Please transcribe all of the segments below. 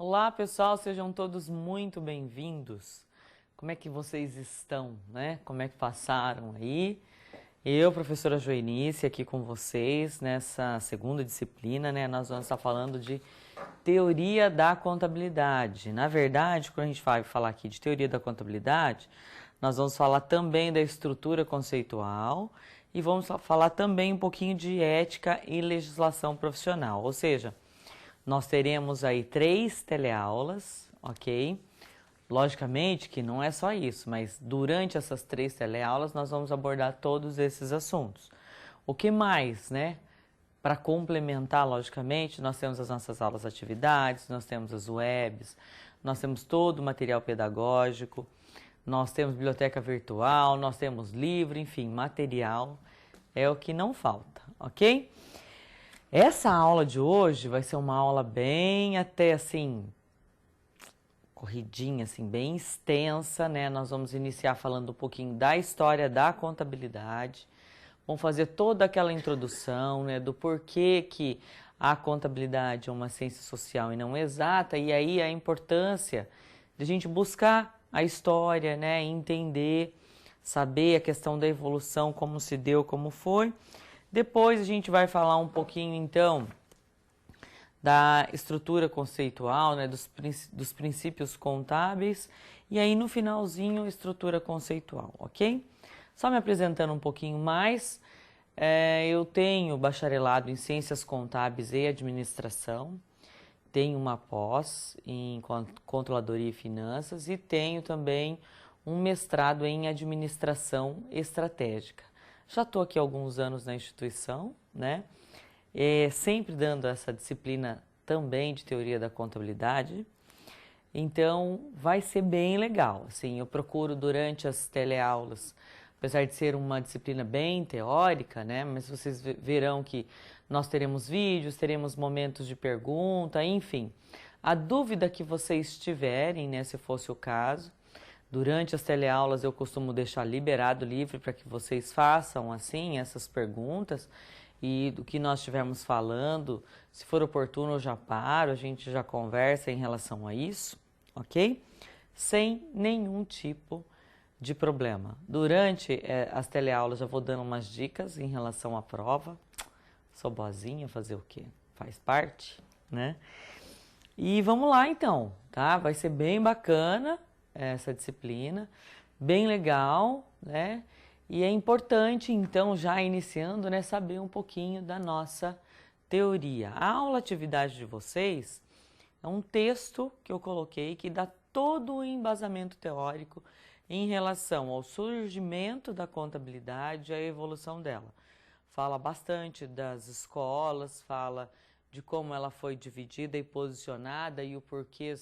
Olá, pessoal, sejam todos muito bem-vindos. Como é que vocês estão, né? Como é que passaram aí? Eu, professora Joenice, aqui com vocês nessa segunda disciplina, né? Nós vamos estar falando de teoria da contabilidade. Na verdade, quando a gente vai falar aqui de teoria da contabilidade, nós vamos falar também da estrutura conceitual e vamos falar também um pouquinho de ética e legislação profissional, ou seja, nós teremos aí 3 teleaulas, ok? Logicamente que não é só isso, mas durante essas 3 teleaulas nós vamos abordar todos esses assuntos. O que mais, né? Para complementar, logicamente, nós temos as nossas aulas atividades, nós temos as webs, nós temos todo o material pedagógico, nós temos biblioteca virtual, nós temos livro, enfim, material é o que não falta, ok? Essa aula de hoje vai ser uma aula bem até assim, corridinha, assim, bem extensa, né? Nós vamos iniciar falando um pouquinho da história da contabilidade. Vamos fazer toda aquela introdução, né? Do porquê que a contabilidade é uma ciência social e não exata. E aí a importância de a gente buscar a história, né? Entender, saber a questão da evolução, como se deu, como foi. Depois a gente vai falar um pouquinho, então, da estrutura conceitual, né, dos princípios contábeis, e aí no finalzinho, estrutura conceitual, ok? Só me apresentando um pouquinho mais, eu tenho bacharelado em Ciências Contábeis e Administração, tenho uma pós em Controladoria e Finanças e tenho também um mestrado em Administração Estratégica. Já estou aqui há alguns anos na instituição, né? Sempre dando essa disciplina também de teoria da contabilidade. Então, vai ser bem legal. Assim, eu procuro durante as teleaulas, apesar de ser uma disciplina bem teórica, né? Mas vocês verão que nós teremos vídeos, teremos momentos de pergunta, enfim. A dúvida que vocês tiverem, né, se fosse o caso, durante as teleaulas eu costumo deixar liberado, livre, para que vocês façam, assim, essas perguntas. E do que nós estivermos falando, se for oportuno eu já paro, a gente já conversa em relação a isso, ok? Sem nenhum tipo de problema. Durante as teleaulas já vou dando umas dicas em relação à prova. Sou boazinha, fazer o quê? Faz parte, né? E vamos lá então, tá? Vai ser bem bacana essa disciplina, bem legal, né? E é importante, então, já iniciando, né, saber um pouquinho da nossa teoria. A aula atividade de vocês é um texto que eu coloquei que dá todo o embasamento teórico em relação ao surgimento da contabilidade e a evolução dela. Fala bastante das escolas, fala de como ela foi dividida e posicionada e o porquê,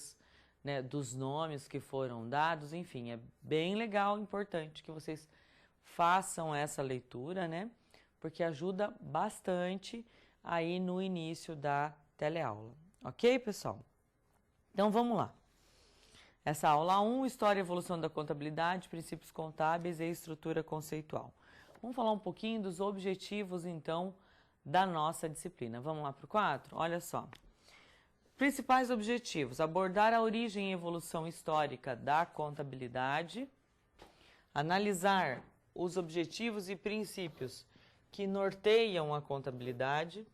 né, dos nomes que foram dados, enfim, é bem legal, importante que vocês façam essa leitura, né? Porque ajuda bastante aí no início da teleaula. Ok, pessoal? Então, vamos lá. Essa aula 1, História e Evolução da Contabilidade, Princípios Contábeis e Estrutura Conceitual. Vamos falar um pouquinho dos objetivos, então, da nossa disciplina. Vamos lá para o 4? Olha só. Principais objetivos: abordar a origem e evolução histórica da contabilidade, analisar os objetivos e princípios que norteiam a contabilidade,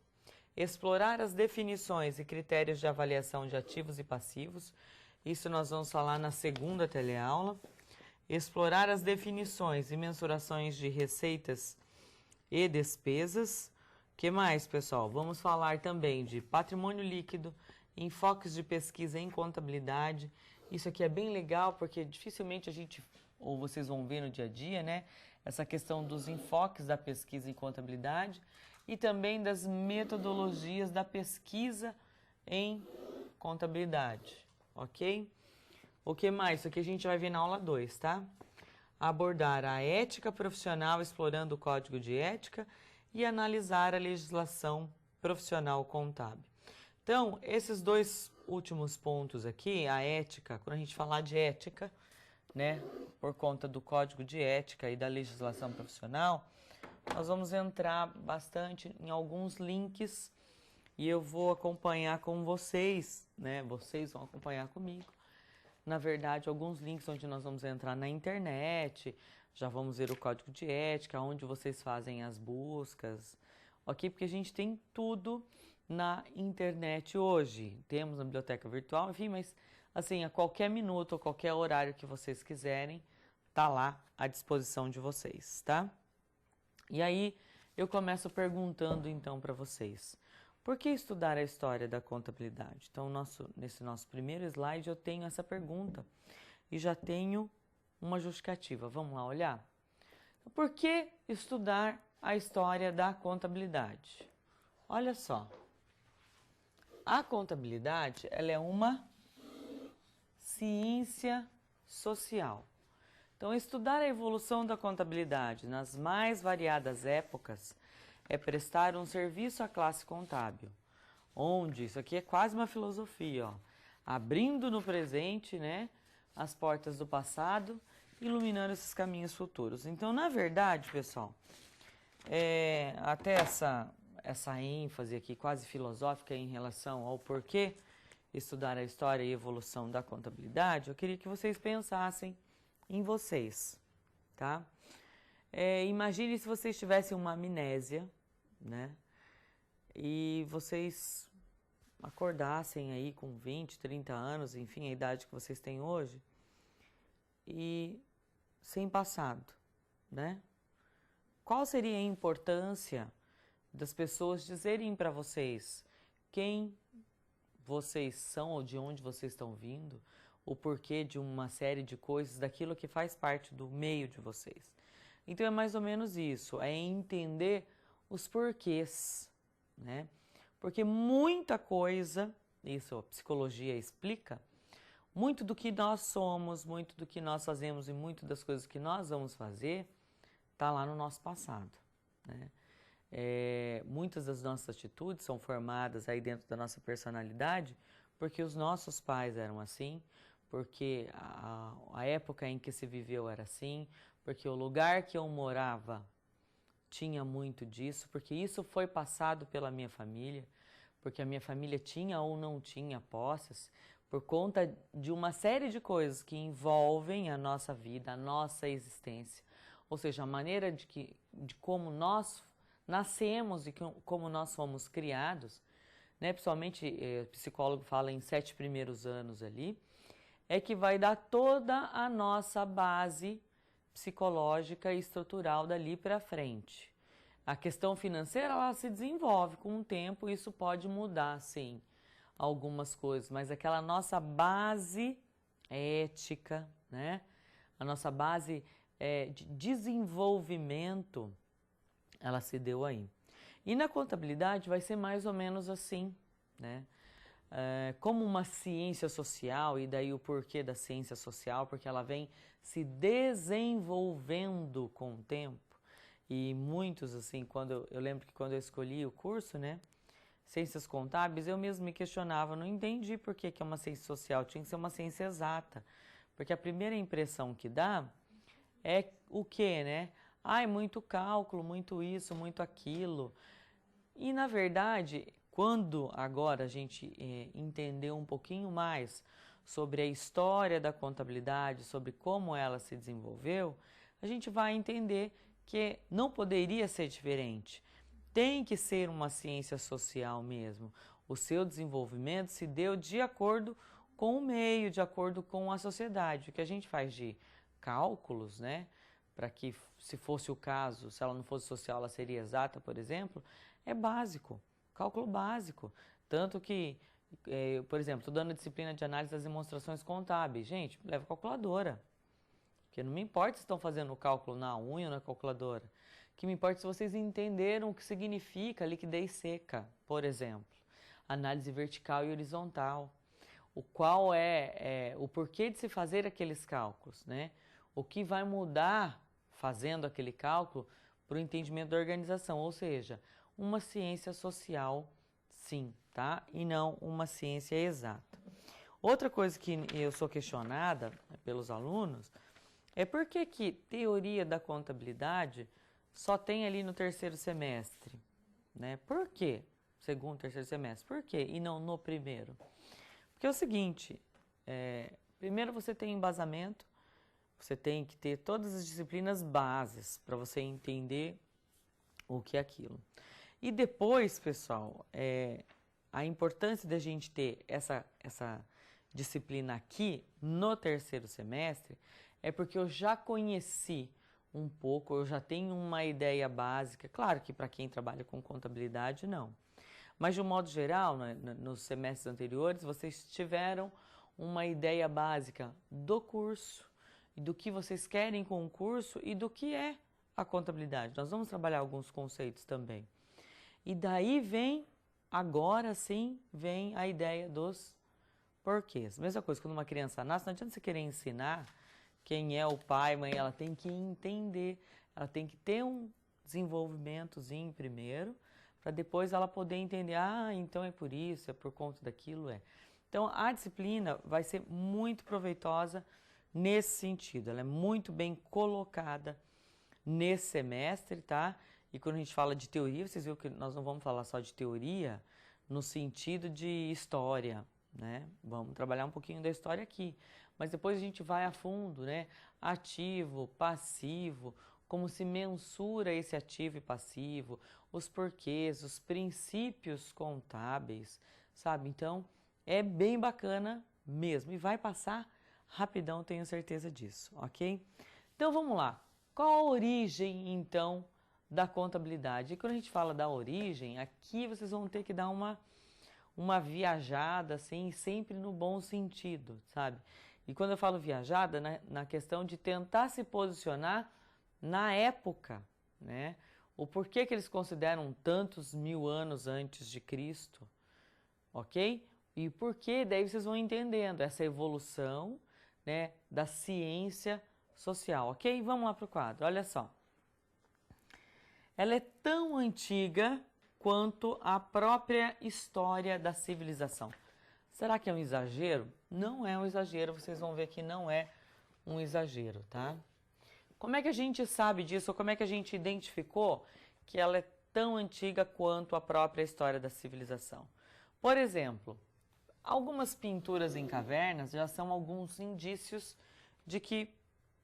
explorar as definições e critérios de avaliação de ativos e passivos, isso nós vamos falar na segunda teleaula, explorar as definições e mensurações de receitas e despesas. O que mais, pessoal? Vamos falar também de patrimônio líquido, enfoques de pesquisa em contabilidade. Isso aqui é bem legal porque dificilmente a gente, ou vocês vão ver no dia a dia, né? Essa questão dos enfoques da pesquisa em contabilidade e também das metodologias da pesquisa em contabilidade, ok? O que mais? Isso aqui a gente vai ver na aula 2, tá? Abordar a ética profissional explorando o código de ética e analisar a legislação profissional contábil. Então, esses 2 últimos pontos aqui, a ética, quando a gente falar de ética, né, por conta do código de ética e da legislação profissional, nós vamos entrar bastante em alguns links e eu vou acompanhar com vocês, né? Vocês vão acompanhar comigo. Na verdade, alguns links onde nós vamos entrar na internet, já vamos ver o código de ética, onde vocês fazem as buscas, ok? Porque a gente tem tudo na internet hoje. Temos na biblioteca virtual, enfim, mas assim, a qualquer minuto ou qualquer horário que vocês quiserem, tá lá à disposição de vocês, tá? E aí, eu começo perguntando então para vocês, por que estudar a história da contabilidade? Então, nesse nosso primeiro slide eu tenho essa pergunta e já tenho uma justificativa. Vamos lá olhar? Por que estudar a história da contabilidade? Olha só, a contabilidade ela é uma ciência social. Então, estudar a evolução da contabilidade nas mais variadas épocas é prestar um serviço à classe contábil, onde, isso aqui é quase uma filosofia, ó, abrindo no presente, né, as portas do passado, iluminando esses caminhos futuros. Então, na verdade, pessoal, até essa ênfase aqui quase filosófica em relação ao porquê estudar a história e evolução da contabilidade, eu queria que vocês pensassem em vocês, tá? Imagine se vocês tivessem uma amnésia, né? E vocês acordassem aí com 20, 30 anos, enfim, a idade que vocês têm hoje, e sem passado, né? Qual seria a importância das pessoas dizerem para vocês quem vocês são ou de onde vocês estão vindo, o porquê de uma série de coisas, daquilo que faz parte do meio de vocês? Então é mais ou menos isso, é entender os porquês, né? Porque muita coisa, isso a psicologia explica, muito do que nós somos, muito do que nós fazemos e muito das coisas que nós vamos fazer, está lá no nosso passado, né? Muitas das nossas atitudes são formadas aí dentro da nossa personalidade porque os nossos pais eram assim, porque a época em que se viveu era assim, porque o lugar que eu morava tinha muito disso, porque isso foi passado pela minha família, porque a minha família tinha ou não tinha posses, por conta de uma série de coisas que envolvem a nossa vida, a nossa existência. Ou seja, a maneira de como nós nascemos e como nós fomos criados, né? Principalmente, o psicólogo fala em 7 primeiros anos ali, é que vai dar toda a nossa base psicológica e estrutural dali para frente. A questão financeira, ela se desenvolve com o tempo, isso pode mudar, sim, algumas coisas, mas aquela nossa base ética, né? A nossa base de desenvolvimento, ela se deu aí. E na contabilidade vai ser mais ou menos assim, né? Como uma ciência social, e daí o porquê da ciência social, porque ela vem se desenvolvendo com o tempo. E muitos, assim, eu lembro que quando eu escolhi o curso, né, Ciências Contábeis, eu mesmo me questionava, não entendi por que é uma ciência social, tinha que ser uma ciência exata. Porque a primeira impressão que dá é o quê, né? É muito cálculo, muito isso, muito aquilo. E, na verdade, quando agora a gente entendeu um pouquinho mais sobre a história da contabilidade, sobre como ela se desenvolveu, a gente vai entender que não poderia ser diferente. Tem que ser uma ciência social mesmo. O seu desenvolvimento se deu de acordo com o meio, de acordo com a sociedade. O que a gente faz de cálculos, né? Para que, se fosse o caso, se ela não fosse social, ela seria exata, por exemplo, é básico, cálculo básico. Tanto que, por exemplo, estou dando a disciplina de análise das demonstrações contábeis. Gente, leva calculadora. Porque não me importa se estão fazendo o cálculo na unha ou na calculadora. O que me importa é se vocês entenderam o que significa liquidez seca, por exemplo. Análise vertical e horizontal. Qual é o porquê de se fazer aqueles cálculos, né? O que vai mudar fazendo aquele cálculo para o entendimento da organização, ou seja, uma ciência social, sim, tá? E não uma ciência exata. Outra coisa que eu sou questionada pelos alunos é por que teoria da contabilidade só tem ali no 3º semestre, né? Por quê? segundo, terceiro semestre. Por quê? E não no primeiro? Porque é o seguinte, primeiro você tem embasamento, você tem que ter todas as disciplinas bases para você entender o que é aquilo. E depois, pessoal, a importância da gente ter essa disciplina aqui no terceiro semestre é porque eu já conheci um pouco, eu já tenho uma ideia básica. Claro que para quem trabalha com contabilidade, não. Mas, de um modo geral, nos semestres anteriores, vocês tiveram uma ideia básica do curso, do que vocês querem com o curso e do que é a contabilidade. Nós vamos trabalhar alguns conceitos também. E daí vem, agora sim, vem a ideia dos porquês. Mesma coisa, quando uma criança nasce, não adianta você querer ensinar quem é o pai, mãe, ela tem que entender, ela tem que ter um desenvolvimentozinho primeiro, para depois ela poder entender, então é por isso, é por conta daquilo, Então, a disciplina vai ser muito proveitosa nesse sentido, ela é muito bem colocada nesse semestre, tá? E quando a gente fala de teoria, vocês viram que nós não vamos falar só de teoria no sentido de história, né? Vamos trabalhar um pouquinho da história aqui, mas depois a gente vai a fundo, né? Ativo, passivo, como se mensura esse ativo e passivo, os porquês, os princípios contábeis, sabe? Então, é bem bacana mesmo e vai passar rapidão, tenho certeza disso, ok? Então, vamos lá. Qual a origem, então, da contabilidade? E quando a gente fala da origem, aqui vocês vão ter que dar uma viajada, assim, sempre no bom sentido, sabe? E quando eu falo viajada, na questão de tentar se posicionar na época, né? O porquê que eles consideram tantos mil anos antes de Cristo, ok? E por que daí vocês vão entendendo essa evolução, né, da ciência social, ok? Vamos lá para o quadro, olha só. Ela é tão antiga quanto a própria história da civilização. Será que é um exagero? Não é um exagero, vocês vão ver que não é um exagero, tá? Como é que a gente sabe disso, ou como é que a gente identificou que ela é tão antiga quanto a própria história da civilização? Por exemplo, algumas pinturas em cavernas já são alguns indícios de que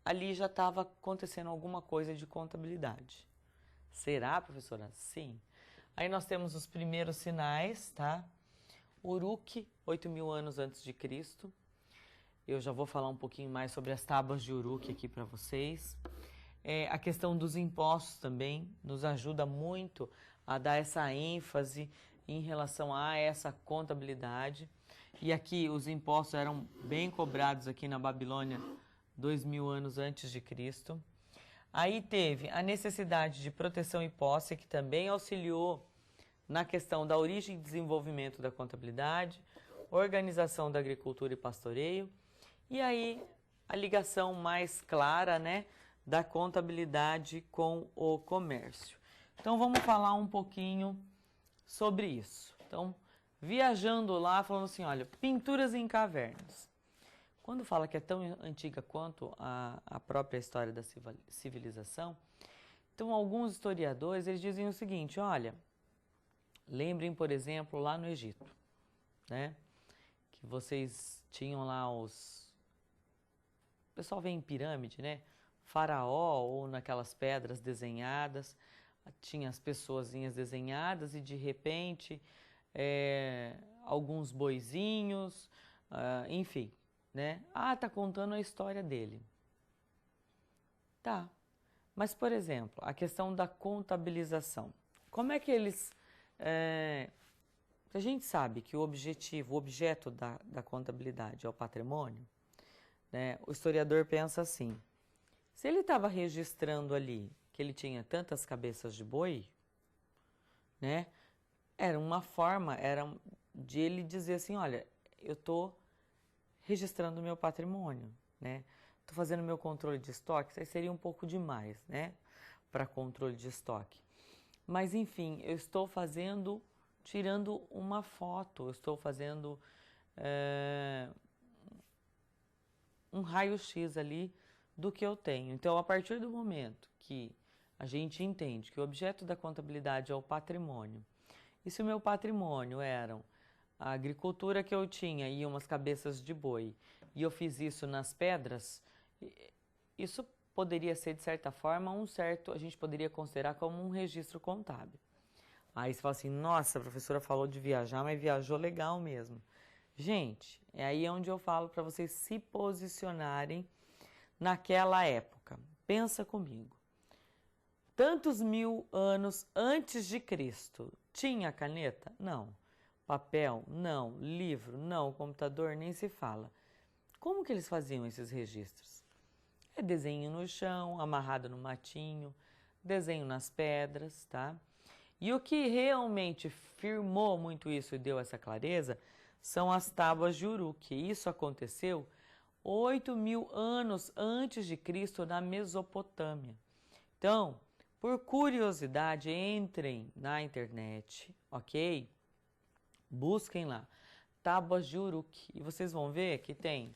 ali já estava acontecendo alguma coisa de contabilidade. Será, professora? Sim. Aí nós temos os primeiros sinais, tá? Uruk, 8.000 anos antes de Cristo. Eu já vou falar um pouquinho mais sobre as tábuas de Uruk aqui para vocês. A questão dos impostos também nos ajuda muito a dar essa ênfase em relação a essa contabilidade. E aqui os impostos eram bem cobrados aqui na Babilônia 2.000 anos antes de Cristo. Aí teve a necessidade de proteção e posse, que também auxiliou na questão da origem e desenvolvimento da contabilidade, organização da agricultura e pastoreio, e aí a ligação mais clara, né, da contabilidade com o comércio. Então vamos falar um pouquinho sobre isso. Então, viajando lá, falando assim, olha, pinturas em cavernas. Quando fala que é tão antiga quanto a própria história da civilização, então alguns historiadores eles dizem o seguinte, olha, lembrem, por exemplo, lá no Egito, né, que vocês tinham lá o pessoal vê em pirâmide, né, faraó ou naquelas pedras desenhadas, tinha as pessoazinhas desenhadas e de repente alguns boizinhos, enfim, né? Tá contando a história dele. Tá. Mas, por exemplo, a questão da contabilização. Como é que eles... a gente sabe que o objeto da contabilidade é o patrimônio, né? O historiador pensa assim, se ele estava registrando ali que ele tinha tantas cabeças de boi, né? Era uma forma, de ele dizer assim, olha, eu estou registrando o meu patrimônio, né? Estou fazendo meu controle de estoque, isso aí seria um pouco demais, né? Para controle de estoque. Mas, enfim, eu estou tirando uma foto, eu estou fazendo um raio-x ali do que eu tenho. Então, a partir do momento que a gente entende que o objeto da contabilidade é o patrimônio E se o meu patrimônio eram a agricultura que eu tinha e umas cabeças de boi, e eu fiz isso nas pedras, isso poderia ser, de certa forma, a gente poderia considerar como um registro contábil. Aí você fala assim, nossa, a professora falou de viajar, mas viajou legal mesmo. Gente, é aí onde eu falo para vocês se posicionarem naquela época. Pensa comigo. Tantos mil anos antes de Cristo, tinha caneta? Não. Papel? Não. Livro? Não. Computador? Nem se fala. Como que eles faziam esses registros? É desenho no chão, amarrado no matinho, desenho nas pedras, tá? E o que realmente firmou muito isso e deu essa clareza são as tábuas de Uruk. Isso aconteceu 8.000 anos antes de Cristo na Mesopotâmia. Então, por curiosidade, entrem na internet, ok? Busquem lá, tábuas de Uruk, e vocês vão ver que tem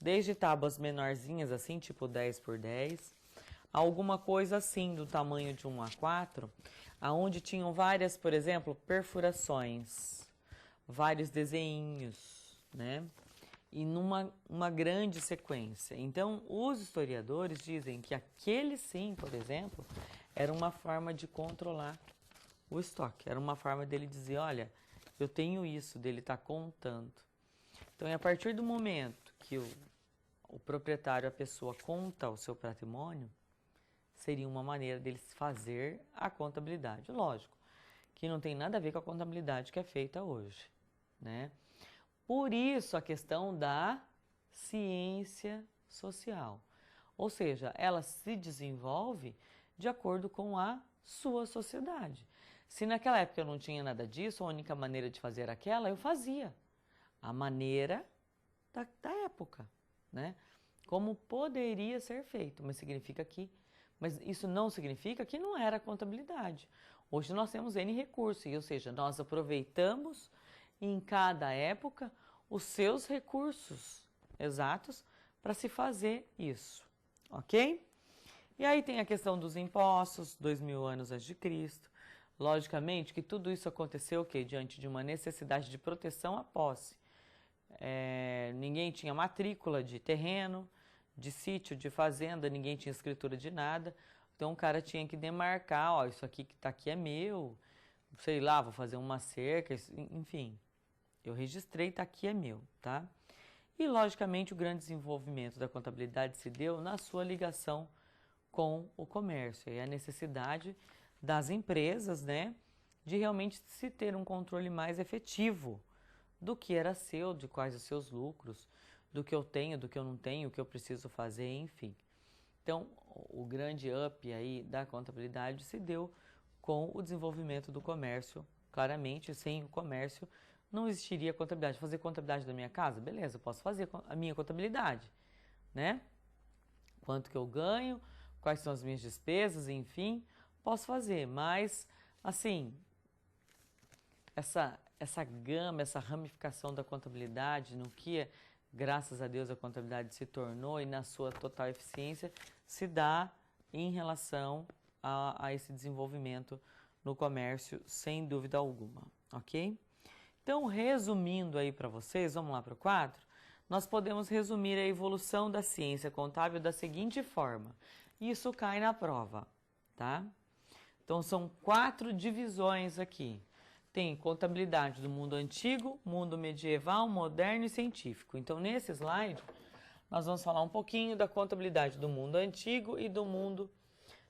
desde tábuas menorzinhas assim, tipo 10 por 10, alguma coisa assim do tamanho de 1 a 4, aonde tinham várias, por exemplo, perfurações, vários desenhos, né? E numa grande sequência. Então, os historiadores dizem que aquele sim, por exemplo, era uma forma de controlar o estoque. Era uma forma dele dizer, olha, eu tenho isso, dele estar contando. Então, é a partir do momento que o proprietário, a pessoa, conta o seu patrimônio, seria uma maneira deles fazer a contabilidade. Lógico, que não tem nada a ver com a contabilidade que é feita hoje, né? Por isso a questão da ciência social. Ou seja, ela se desenvolve de acordo com a sua sociedade. Se naquela época eu não tinha nada disso, a única maneira de fazer aquela, eu fazia. A maneira da época, né? Como poderia ser feito, mas isso não significa que não era contabilidade. Hoje nós temos N recursos, ou seja, nós aproveitamos em cada época os seus recursos exatos para se fazer isso, ok? E aí tem a questão dos impostos, 2.000 anos antes de Cristo. Logicamente que tudo isso aconteceu diante de uma necessidade de proteção à posse. Ninguém tinha matrícula de terreno, de sítio, de fazenda, ninguém tinha escritura de nada. Então o cara tinha que demarcar, ó, isso aqui que está aqui é meu, sei lá, vou fazer uma cerca, enfim. Eu registrei, está aqui é meu, tá? E logicamente o grande desenvolvimento da contabilidade se deu na sua ligação com o comércio e a necessidade das empresas, né, de realmente se ter um controle mais efetivo do que era seu, de quais os seus lucros, do que eu tenho, do que eu não tenho, o que eu preciso fazer, enfim. Então, o grande up aí da contabilidade se deu com o desenvolvimento do comércio. Claramente, sem o comércio, não existiria contabilidade. Fazer contabilidade da minha casa? Beleza, eu posso fazer a minha contabilidade, né? Quanto que eu ganho, quais são as minhas despesas, enfim, posso fazer. Mas, assim, essa gama, essa ramificação da contabilidade, no que, graças a Deus, a contabilidade se tornou e na sua total eficiência, se dá em relação a esse desenvolvimento no comércio, sem dúvida alguma, ok? Então, resumindo aí para vocês, vamos lá para o quadro, nós podemos resumir a evolução da ciência contábil da seguinte forma. Isso cai na prova, tá? Então, são 4 divisões aqui. Tem contabilidade do mundo antigo, mundo medieval, moderno e científico. Então, nesse slide, nós vamos falar um pouquinho da contabilidade do mundo antigo e do mundo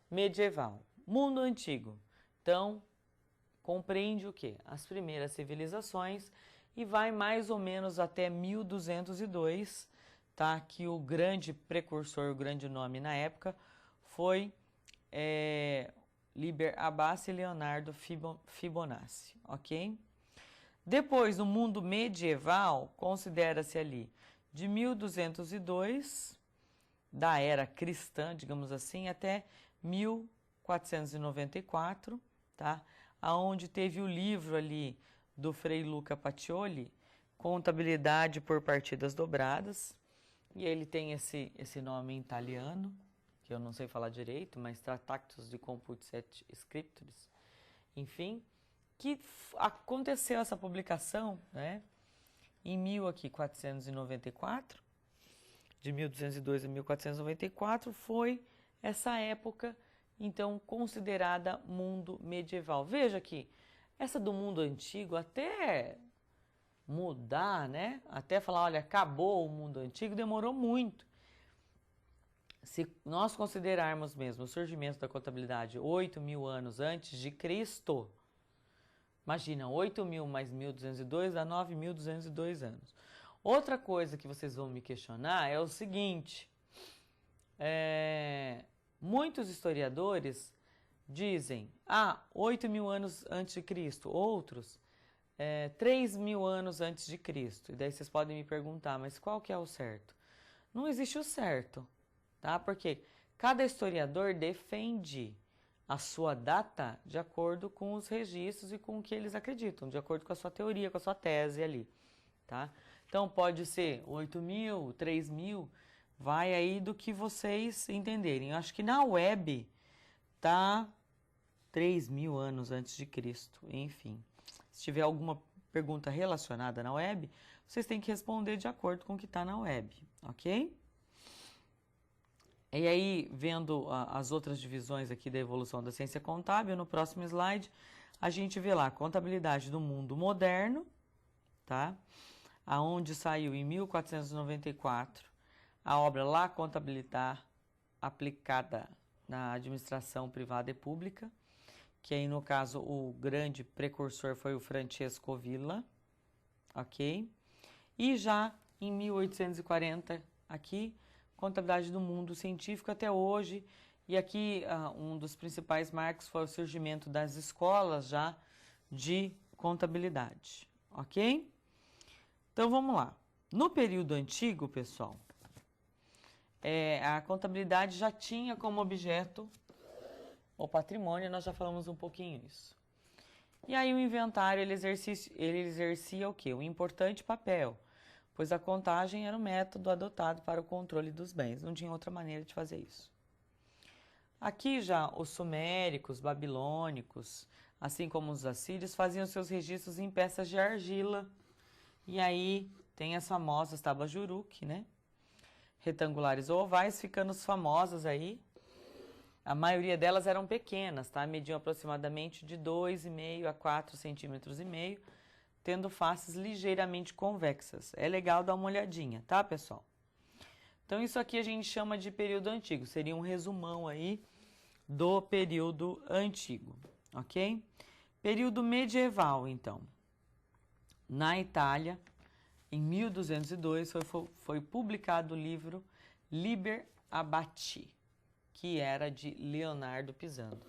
medieval. Mundo antigo. Então, compreende o quê? As primeiras civilizações e vai mais ou menos até 1202, tá? Que o grande precursor, o grande nome na época foi Liber Abbas e Leonardo Fibonacci, ok? Depois, no mundo medieval, considera-se ali de 1202, da era cristã, digamos assim, até 1494, tá? Aonde teve o livro ali do Frei Luca Pacioli, Contabilidade por Partidas Dobradas, e ele tem esse nome em italiano, que eu não sei falar direito, mas Tractatus de Comput et Scriptures, enfim, que aconteceu essa publicação, né, em 1494, de 1202 a 1494, foi essa época, então, considerada mundo medieval. Veja aqui, essa do mundo antigo, até mudar, né, até falar, olha, acabou o mundo antigo, demorou muito. Se nós considerarmos mesmo o surgimento da contabilidade 8.000 anos antes de Cristo, imagina, 8.000 mais 1.202 dá 9.202 anos. Outra coisa que vocês vão me questionar é o seguinte, muitos historiadores dizem, 8.000 anos antes de Cristo, outros, 3.000 anos antes de Cristo. E daí vocês podem me perguntar, mas qual que é o certo? Não existe o certo, tá? Porque cada historiador defende a sua data de acordo com os registros e com o que eles acreditam, de acordo com a sua teoria, com a sua tese ali, tá? Então pode ser 8.000, 3.000, vai aí do que vocês entenderem. Eu acho que na web tá 3.000 anos antes de Cristo, enfim. Se tiver alguma pergunta relacionada na web, vocês têm que responder de acordo com o que está na web, ok? E aí, vendo as outras divisões aqui da evolução da ciência contábil, no próximo slide, a gente vê lá a contabilidade do mundo moderno, tá? Aonde saiu em 1494 a obra La Contabilité aplicada na administração privada e pública, que aí no caso o grande precursor foi o Francesco Villa, ok? E já em 1840 aqui, contabilidade do mundo científico até hoje, e aqui um dos principais marcos foi o surgimento das escolas já de contabilidade, ok? Então vamos lá. No período antigo, pessoal, a contabilidade já tinha como objeto o patrimônio, nós já falamos um pouquinho isso. E aí o inventário ele exercia o quê? Um importante papel, pois a contagem era o método adotado para o controle dos bens, não tinha outra maneira de fazer isso. Aqui já os suméricos, babilônicos, assim como os assírios, faziam seus registros em peças de argila, e aí tem as famosas tábuas de Uruk, né? Retangulares ou ovais, ficando as famosas aí. A maioria delas eram pequenas, tá? Mediam aproximadamente de 2,5 a 4,5 centímetros, tendo faces ligeiramente convexas. É legal dar uma olhadinha, tá, pessoal? Então, isso aqui a gente chama de período antigo. Seria um resumão aí do período antigo, ok? Período medieval, então. Na Itália, em 1202, foi publicado o livro Liber Abbati, que era de Leonardo Pisano.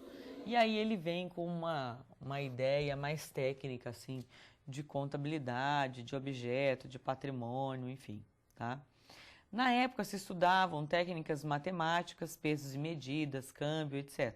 E aí ele vem com uma ideia mais técnica, assim, de contabilidade, de objeto, de patrimônio, enfim, tá? Na época se estudavam técnicas matemáticas, pesos e medidas, câmbio, etc.,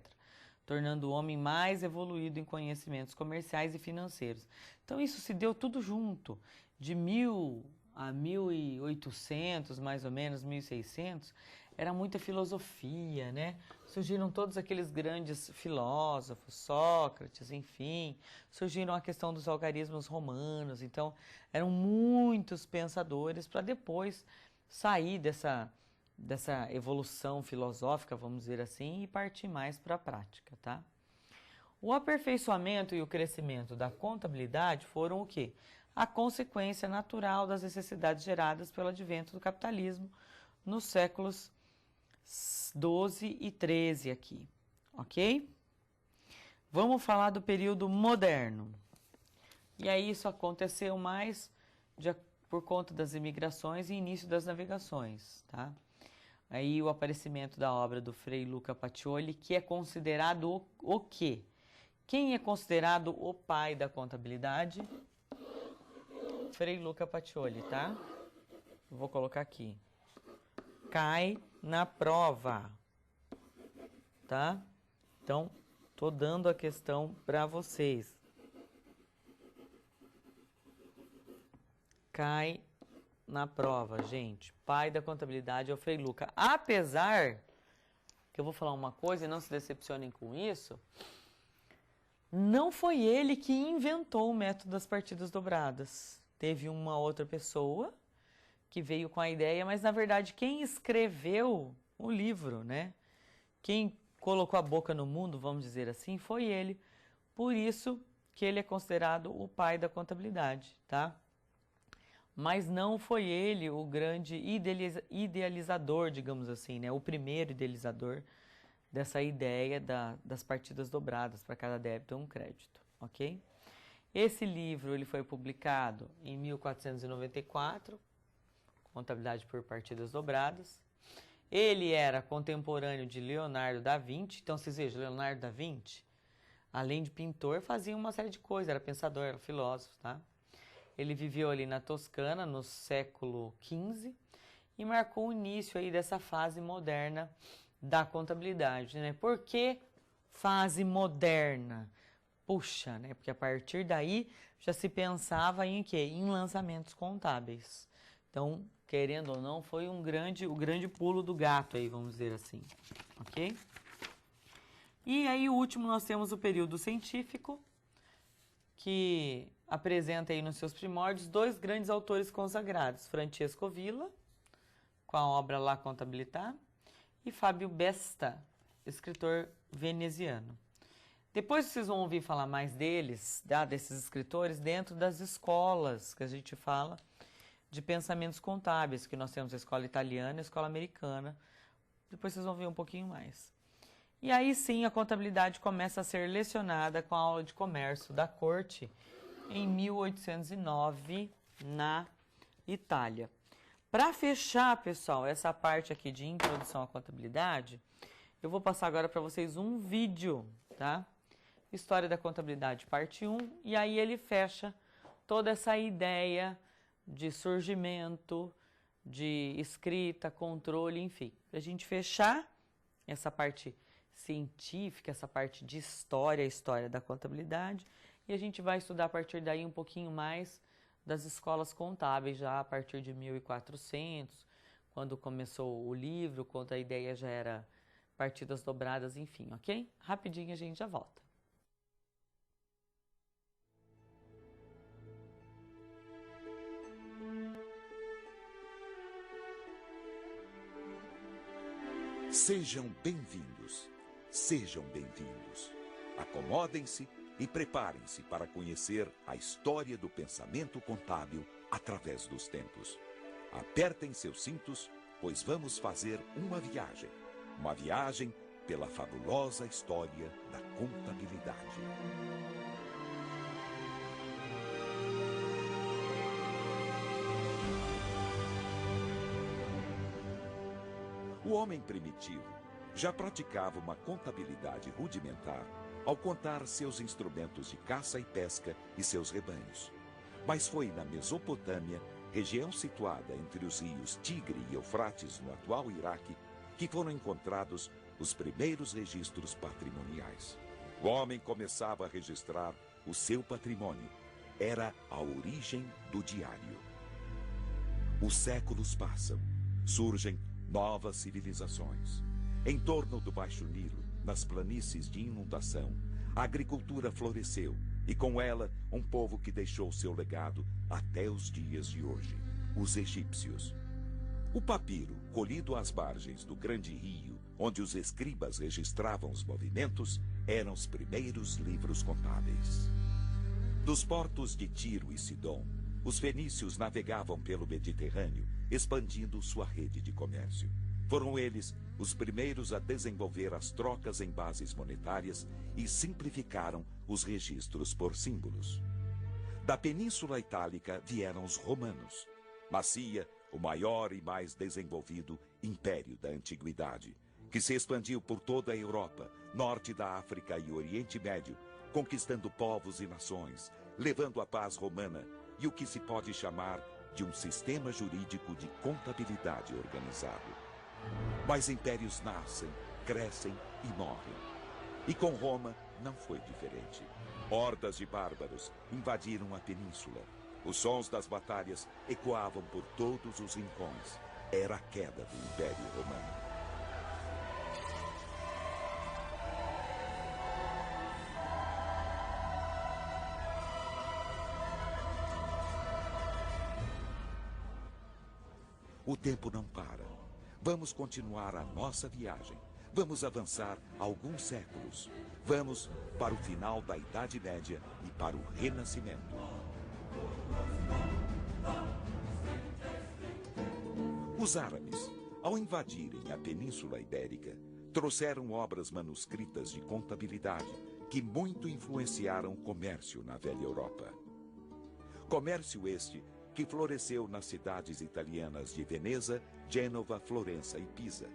tornando o homem mais evoluído em conhecimentos comerciais e financeiros. Então isso se deu tudo junto, de 1000 a 1800, mais ou menos, 1600, era muita filosofia, né? Surgiram todos aqueles grandes filósofos, Sócrates, enfim, surgiram a questão dos algarismos romanos, então eram muitos pensadores para depois sair dessa evolução filosófica, vamos dizer assim, e partir mais para a prática, tá? O aperfeiçoamento e o crescimento da contabilidade foram o quê? A consequência natural das necessidades geradas pelo advento do capitalismo nos séculos 12 e 13 aqui, ok? Vamos falar do período moderno. E aí isso aconteceu mais por conta das imigrações e início das navegações, tá? Aí o aparecimento da obra do Frei Luca Pacioli, que é considerado o quê? Quem é considerado o pai da contabilidade? Frei Luca Pacioli, tá? Vou colocar aqui. Cai na prova, tá? Então, tô dando a questão para vocês. Cai na prova, gente. Pai da contabilidade é o Frei Luca. Apesar que eu vou falar uma coisa e não se decepcionem com isso, não foi ele que inventou o método das partidas dobradas. Teve uma outra pessoa que veio com a ideia, mas na verdade quem escreveu o livro, né? Quem colocou a boca no mundo, vamos dizer assim, foi ele. Por isso que ele é considerado o pai da contabilidade, tá? Mas não foi ele o grande idealizador, digamos assim, né? O primeiro idealizador dessa ideia das partidas dobradas, para cada débito um crédito, ok? Esse livro ele foi publicado em 1494, Contabilidade por Partidas Dobradas. Ele era contemporâneo de Leonardo da Vinci, então vocês vejam, Leonardo da Vinci, além de pintor, fazia uma série de coisas, era pensador, era filósofo, tá? Ele viveu ali na Toscana no século XV e marcou o início aí dessa fase moderna da contabilidade, né? Por que fase moderna? Puxa, né? Porque a partir daí já se pensava em quê? Em lançamentos contábeis. Então, querendo ou não, foi o grande pulo do gato aí, vamos dizer assim, ok? E aí, o último, nós temos o período científico, que apresenta aí nos seus primórdios dois grandes autores consagrados, Francesco Villa, com a obra La Contabilità, e Fábio Besta, escritor veneziano. Depois vocês vão ouvir falar mais deles, desses escritores, dentro das escolas que a gente fala de pensamentos contábeis, que nós temos a escola italiana e a escola americana. Depois vocês vão ver um pouquinho mais. E aí sim a contabilidade começa a ser lecionada com a aula de comércio da corte em 1809 na Itália. Para fechar, pessoal, essa parte aqui de introdução à contabilidade, eu vou passar agora para vocês um vídeo, tá? História da Contabilidade, parte 1, e aí ele fecha toda essa ideia de surgimento, de escrita, controle, enfim. Para a gente fechar essa parte científica, essa parte de história, a história da contabilidade, e a gente vai estudar a partir daí um pouquinho mais das escolas contábeis, já a partir de 1400, quando começou o livro, quando a ideia já era partidas dobradas, enfim, ok? Rapidinho a gente já volta. Sejam bem-vindos, sejam bem-vindos. Acomodem-se e preparem-se para conhecer a história do pensamento contábil através dos tempos. Apertem seus cintos, pois vamos fazer uma viagem pela fabulosa história da contabilidade. O homem primitivo já praticava uma contabilidade rudimentar ao contar seus instrumentos de caça e pesca e seus rebanhos. Mas foi na Mesopotâmia, região situada entre os rios Tigre e Eufrates, no atual Iraque, que foram encontrados os primeiros registros patrimoniais. O homem começava a registrar o seu patrimônio. Era a origem do diário. Os séculos passam, surgem novas civilizações. Em torno do Baixo Nilo, nas planícies de inundação, a agricultura floresceu e com ela um povo que deixou seu legado até os dias de hoje, os egípcios. O papiro, colhido às margens do grande rio, onde os escribas registravam os movimentos, eram os primeiros livros contábeis. Dos portos de Tiro e Sidom, os fenícios navegavam pelo Mediterrâneo, expandindo sua rede de comércio. Foram eles os primeiros a desenvolver as trocas em bases monetárias e simplificaram os registros por símbolos. Da Península Itálica vieram os romanos. Nascia o maior e mais desenvolvido império da antiguidade, que se expandiu por toda a Europa, norte da África e Oriente Médio, conquistando povos e nações, levando a paz romana e o que se pode chamar de um sistema jurídico de contabilidade organizado. Mas impérios nascem, crescem e morrem. E com Roma não foi diferente. Hordas de bárbaros invadiram a península. Os sons das batalhas ecoavam por todos os rincões. Era a queda do Império Romano. tempo não para. Vamos continuar a nossa viagem. Vamos avançar alguns séculos. Vamos para o final da Idade Média e para o Renascimento. Os árabes, ao invadirem a Península Ibérica, trouxeram obras manuscritas de contabilidade que muito influenciaram o comércio na velha Europa. Comércio este que floresceu nas cidades italianas de Veneza, Gênova, Florença e Pisa.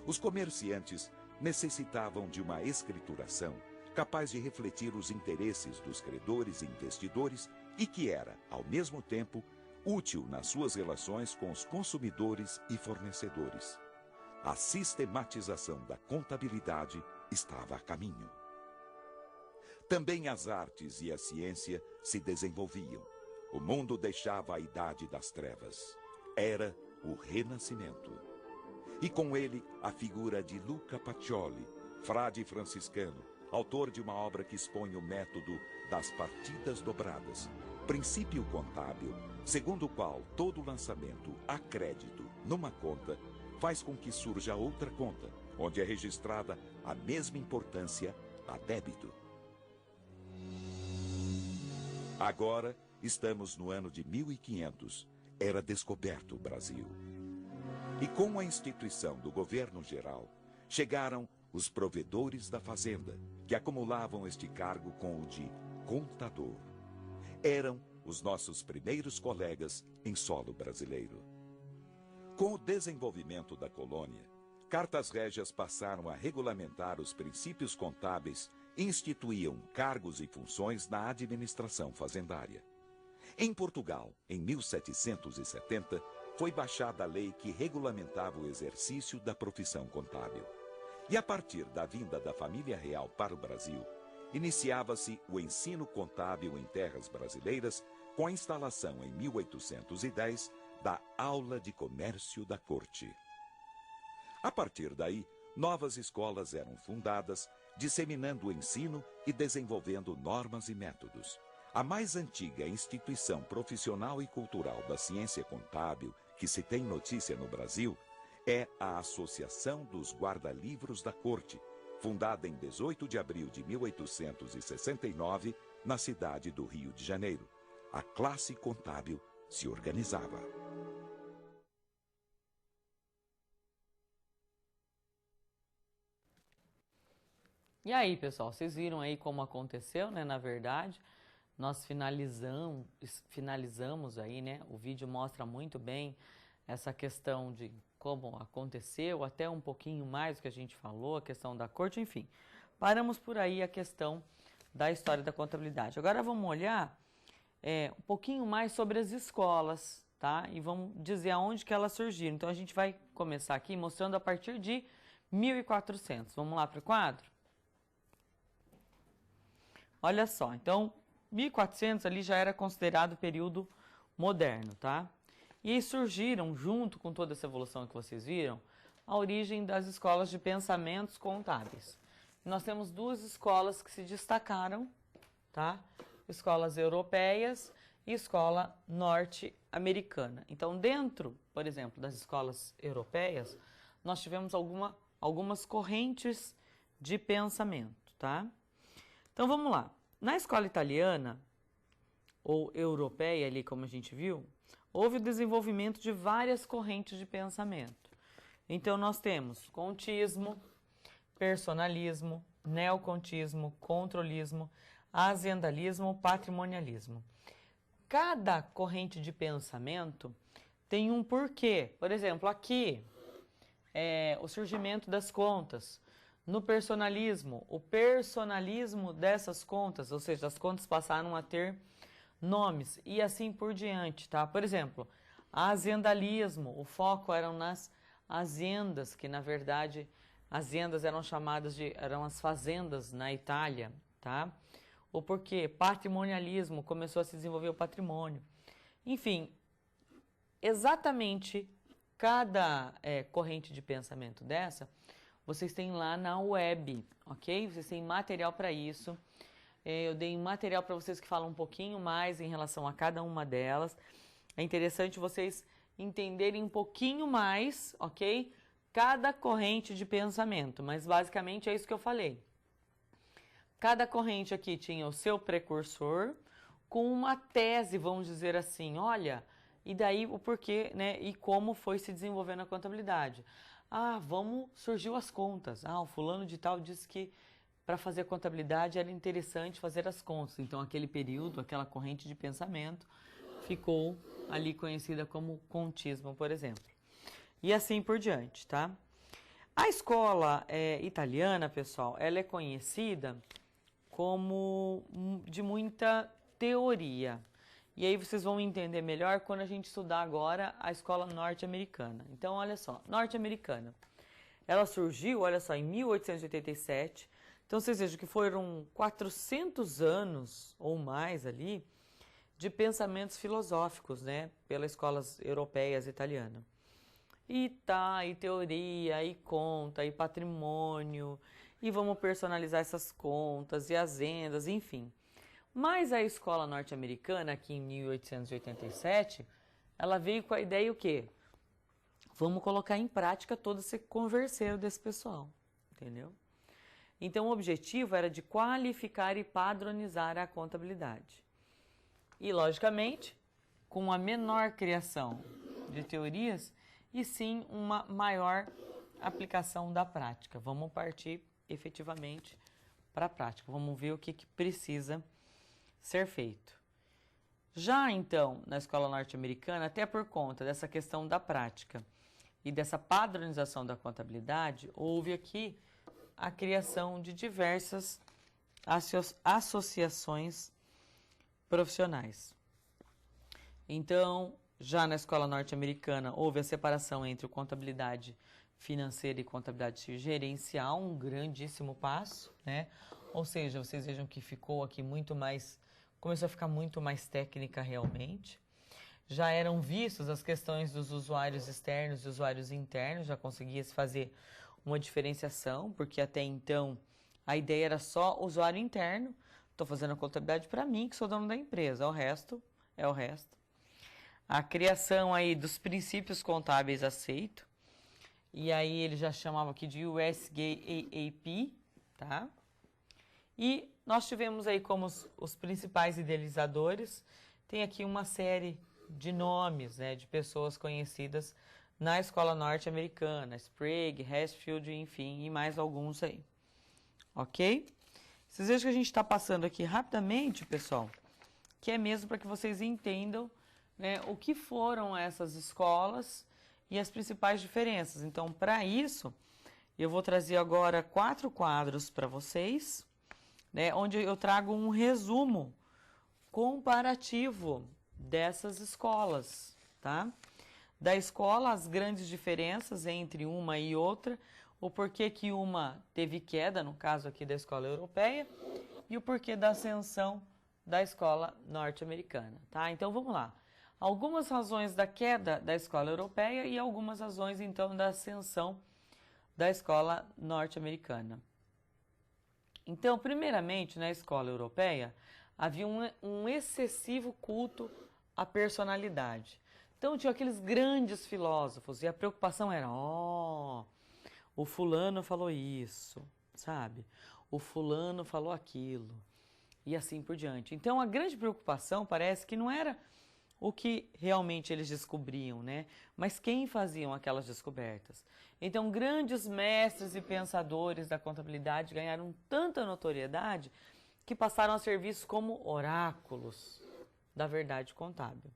Os comerciantes necessitavam de uma escrituração capaz de refletir os interesses dos credores e investidores e que era, ao mesmo tempo, útil nas suas relações com os consumidores e fornecedores. A sistematização da contabilidade estava a caminho. Também as artes e a ciência se desenvolviam. O mundo deixava a Idade das Trevas. Era o Renascimento. E com ele a figura de Luca Pacioli, frade franciscano, autor de uma obra que expõe o método das partidas dobradas, princípio contábil, segundo o qual todo lançamento a crédito numa conta faz com que surja outra conta, onde é registrada a mesma importância a débito. Agora estamos no ano de 1500, era descoberto o Brasil. E com a instituição do governo geral, chegaram os provedores da fazenda, que acumulavam este cargo com o de contador. Eram os nossos primeiros colegas em solo brasileiro. Com o desenvolvimento da colônia, cartas régias passaram a regulamentar os princípios contábeis e instituíam cargos e funções na administração fazendária. Em Portugal, em 1770, foi baixada a lei que regulamentava o exercício da profissão contábil. E a partir da vinda da família real para o Brasil, iniciava-se o ensino contábil em terras brasileiras com a instalação em 1810 da Aula de Comércio da Corte. A partir daí, novas escolas eram fundadas, disseminando o ensino e desenvolvendo normas e métodos. A mais antiga instituição profissional e cultural da ciência contábil que se tem notícia no Brasil é a Associação dos Guarda-Livros da Corte, fundada em 18 de abril de 1869, na cidade do Rio de Janeiro. A classe contábil se organizava. E aí, pessoal, vocês viram aí como aconteceu, né? Na verdade, nós finalizamos aí, né? O vídeo mostra muito bem essa questão de como aconteceu, até um pouquinho mais do que a gente falou, a questão da corte, enfim. Paramos por aí a questão da história da contabilidade. Agora vamos olhar um pouquinho mais sobre as escolas, tá? E vamos dizer aonde que elas surgiram. Então a gente vai começar aqui mostrando a partir de 1400. Vamos lá para o quadro? Olha só, então 1400 ali já era considerado período moderno, tá? E aí surgiram, junto com toda essa evolução que vocês viram, a origem das escolas de pensamentos contábeis. Nós temos duas escolas que se destacaram, tá? Escolas europeias e escola norte-americana. Então, dentro, por exemplo, das escolas europeias, nós tivemos algumas correntes de pensamento, tá? Então, vamos lá. Na escola italiana, ou europeia ali, como a gente viu, houve o desenvolvimento de várias correntes de pensamento. Então, nós temos contismo, personalismo, neocontismo, controlismo, aziendalismo, patrimonialismo. Cada corrente de pensamento tem um porquê. Por exemplo, aqui, o surgimento das contas. No personalismo, o personalismo dessas contas, ou seja, as contas passaram a ter nomes e assim por diante, tá? Por exemplo, aziendalismo, o foco eram nas aziendas, que na verdade aziendas eram chamadas eram as fazendas na Itália, tá? O porquê? Patrimonialismo, começou a se desenvolver o patrimônio. Enfim, exatamente cada corrente de pensamento dessa, vocês têm lá na web, ok? Vocês têm material para isso. Eu dei um material para vocês que fala um pouquinho mais em relação a cada uma delas. É interessante vocês entenderem um pouquinho mais, ok? Cada corrente de pensamento, mas basicamente é isso que eu falei. Cada corrente aqui tinha o seu precursor com uma tese, vamos dizer assim, olha, e daí o porquê, né, e como foi se desenvolvendo a contabilidade. Ah, surgiu as contas. Ah, o fulano de tal disse que para fazer a contabilidade era interessante fazer as contas. Então, aquele período, aquela corrente de pensamento ficou ali conhecida como contismo, por exemplo. E assim por diante, tá? A escola italiana, pessoal, ela é conhecida como de muita teoria. E aí vocês vão entender melhor quando a gente estudar agora a escola norte-americana. Então, olha só, norte-americana. Ela surgiu, olha só, em 1887. Então, vocês vejam que foram 400 anos ou mais ali de pensamentos filosóficos, né, pelas escolas europeias e italianas. E tá, e teoria, e conta, e patrimônio, e vamos personalizar essas contas, e as vendas, enfim. Mas a escola norte-americana, aqui em 1887, ela veio com a ideia o quê? Vamos colocar em prática todo esse converseiro desse pessoal, entendeu? Então, o objetivo era de qualificar e padronizar a contabilidade. E, logicamente, com a menor criação de teorias e sim uma maior aplicação da prática. Vamos partir efetivamente para a prática. Vamos ver o que precisa ser feito. Já então, na escola norte-americana, até por conta dessa questão da prática e dessa padronização da contabilidade, houve aqui a criação de diversas associações profissionais. Então, já na escola norte-americana, houve a separação entre contabilidade financeira e contabilidade gerencial, um grandíssimo passo, né? Ou seja, vocês vejam que ficou aqui começou a ficar muito mais técnica realmente. Já eram vistos as questões dos usuários externos e usuários internos, já conseguia se fazer uma diferenciação, porque até então a ideia era só usuário interno, estou fazendo a contabilidade para mim, que sou dono da empresa, o resto é o resto. A criação aí dos princípios contábeis aceito, e aí ele já chamava aqui de USGAAP, tá? E nós tivemos aí como os principais idealizadores, tem aqui uma série de nomes, né, de pessoas conhecidas na escola norte-americana, Sprague, Hesfield, enfim, e mais alguns aí, ok? Vocês vejam que a gente está passando aqui rapidamente, pessoal, que é mesmo para que vocês entendam, né, o que foram essas escolas e as principais diferenças. Então, para isso, eu vou trazer agora 4 quadros para vocês, né, onde eu trago um resumo comparativo dessas escolas, tá? Da escola, as grandes diferenças entre uma e outra, o porquê que uma teve queda, no caso aqui da escola europeia, e o porquê da ascensão da escola norte-americana, tá? Então, vamos lá. Algumas razões da queda da escola europeia e algumas razões, então, da ascensão da escola norte-americana. Então, primeiramente, na escola europeia, havia um excessivo culto à personalidade. Então, tinha aqueles grandes filósofos e a preocupação era, o fulano falou isso, sabe? O fulano falou aquilo e assim por diante. Então, a grande preocupação parece que não era o que realmente eles descobriam, né? Mas quem faziam aquelas descobertas. Então, grandes mestres e pensadores da contabilidade ganharam tanta notoriedade que passaram a ser vistos como oráculos da verdade contábil.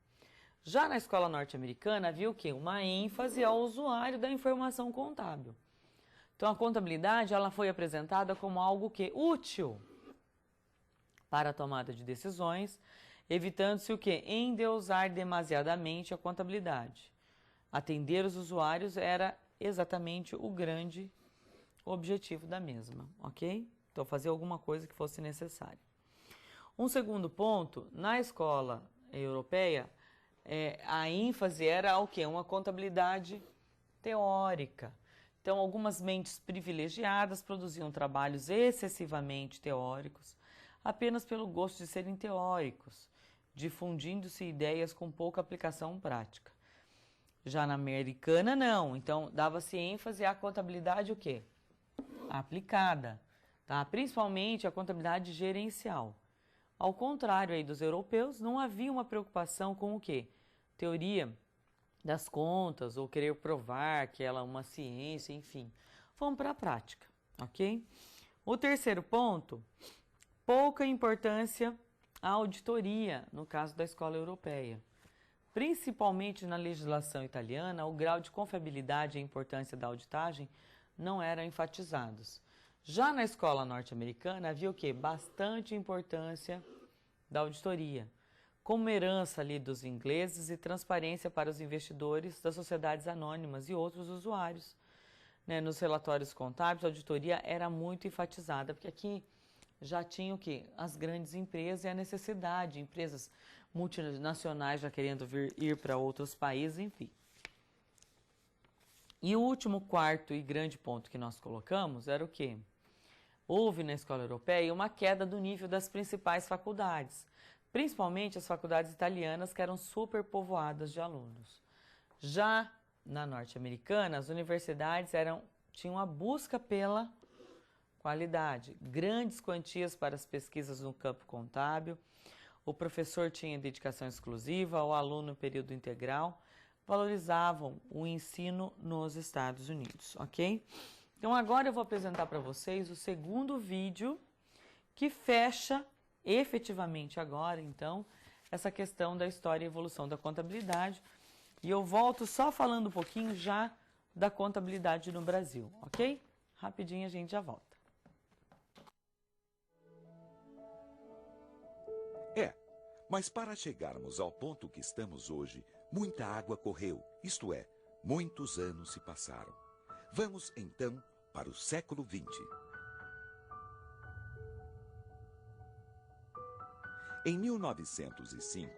Já na escola norte-americana havia o quê? Uma ênfase ao usuário da informação contábil. Então, a contabilidade ela foi apresentada como algo que útil para a tomada de decisões, evitando-se o quê? Endeusar demasiadamente a contabilidade. Atender os usuários era exatamente o grande objetivo da mesma, ok? Então, fazer alguma coisa que fosse necessária. Um segundo ponto, na escola europeia, a ênfase era o quê? Uma contabilidade teórica. Então, algumas mentes privilegiadas produziam trabalhos excessivamente teóricos, apenas pelo gosto de serem teóricos, difundindo-se ideias com pouca aplicação prática. Já na americana, não. Então, dava-se ênfase à contabilidade o quê? Aplicada, tá? Principalmente a contabilidade gerencial. Ao contrário aí dos europeus, não havia uma preocupação com o quê? Teoria das contas ou querer provar que ela é uma ciência, enfim. Vamos para a prática, ok? O terceiro ponto, pouca importância à auditoria, no caso da escola europeia. Principalmente na legislação italiana, o grau de confiabilidade e a importância da auditagem não eram enfatizados. Já na escola norte-americana havia o quê? Bastante importância da auditoria, como herança ali dos ingleses e transparência para os investidores das sociedades anônimas e outros usuários. Né? Nos relatórios contábeis, a auditoria era muito enfatizada, porque aqui já tinha o quê? As grandes empresas e a necessidade, empresas multinacionais já querendo ir para outros países, enfim. E o último, quarto e grande ponto que nós colocamos era o quê? Houve na escola europeia uma queda do nível das principais faculdades, principalmente as faculdades italianas, que eram superpovoadas de alunos. Já na norte-americana, as universidades tinham a busca pela qualidade, grandes quantias para as pesquisas no campo contábil, o professor tinha dedicação exclusiva, o aluno período integral, valorizavam o ensino nos Estados Unidos, ok? Então agora eu vou apresentar para vocês o segundo vídeo que fecha efetivamente agora, então, essa questão da história e evolução da contabilidade. E eu volto só falando um pouquinho já da contabilidade no Brasil, ok? Rapidinho a gente já volta. Mas para chegarmos ao ponto que estamos hoje, muita água correu, isto é, muitos anos se passaram. Vamos, então, para o século XX. Em 1905,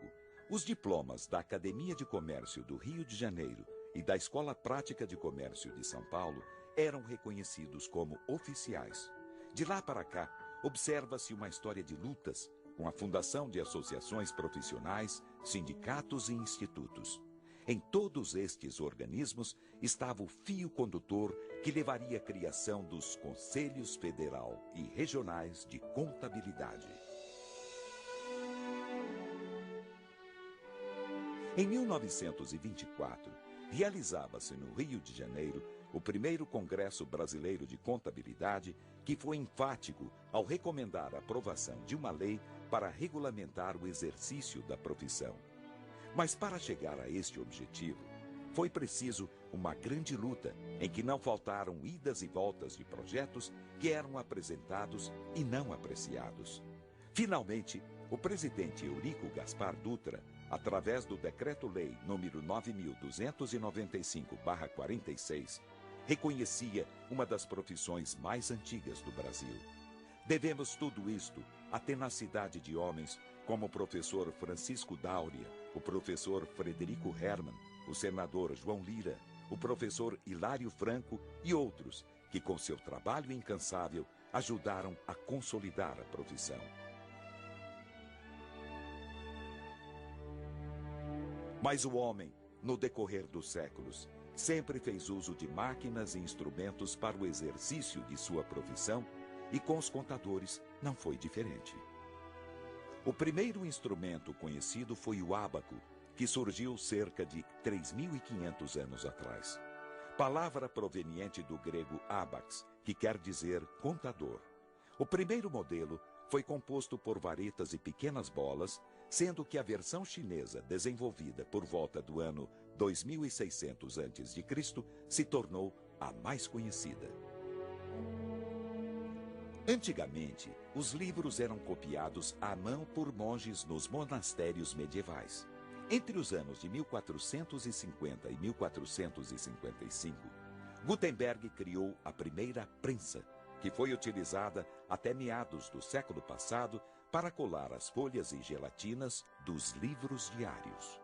os diplomas da Academia de Comércio do Rio de Janeiro e da Escola Prática de Comércio de São Paulo eram reconhecidos como oficiais. De lá para cá, observa-se uma história de lutas, com a fundação de associações profissionais, sindicatos e institutos. Em todos estes organismos estava o fio condutor que levaria à criação dos Conselhos Federal e Regionais de Contabilidade. Em 1924, realizava-se no Rio de Janeiro o primeiro Congresso Brasileiro de Contabilidade, que foi enfático ao recomendar a aprovação de uma lei para regulamentar o exercício da profissão. Mas para chegar a este objetivo, foi preciso uma grande luta em que não faltaram idas e voltas de projetos que eram apresentados e não apreciados. Finalmente, o presidente Eurico Gaspar Dutra, através do Decreto-Lei número 9.295/46, reconhecia uma das profissões mais antigas do Brasil. Devemos tudo isto à tenacidade de homens como o professor Francisco Dáurea, o professor Frederico Hermann, o senador João Lira, o professor Hilário Franco e outros que, com seu trabalho incansável, ajudaram a consolidar a profissão. Mas o homem, no decorrer dos séculos, sempre fez uso de máquinas e instrumentos para o exercício de sua profissão, e com os contadores não foi diferente. O primeiro instrumento conhecido foi o ábaco, que surgiu cerca de 3.500 anos atrás. Palavra proveniente do grego ábax, que quer dizer contador. O primeiro modelo foi composto por varetas e pequenas bolas, sendo que a versão chinesa, desenvolvida por volta do ano 2600 a.C., se tornou a mais conhecida. Antigamente, os livros eram copiados à mão por monges nos monastérios medievais. Entre os anos de 1450 e 1455, Gutenberg criou a primeira prensa, que foi utilizada até meados do século passado para colar as folhas e gelatinas dos livros diários.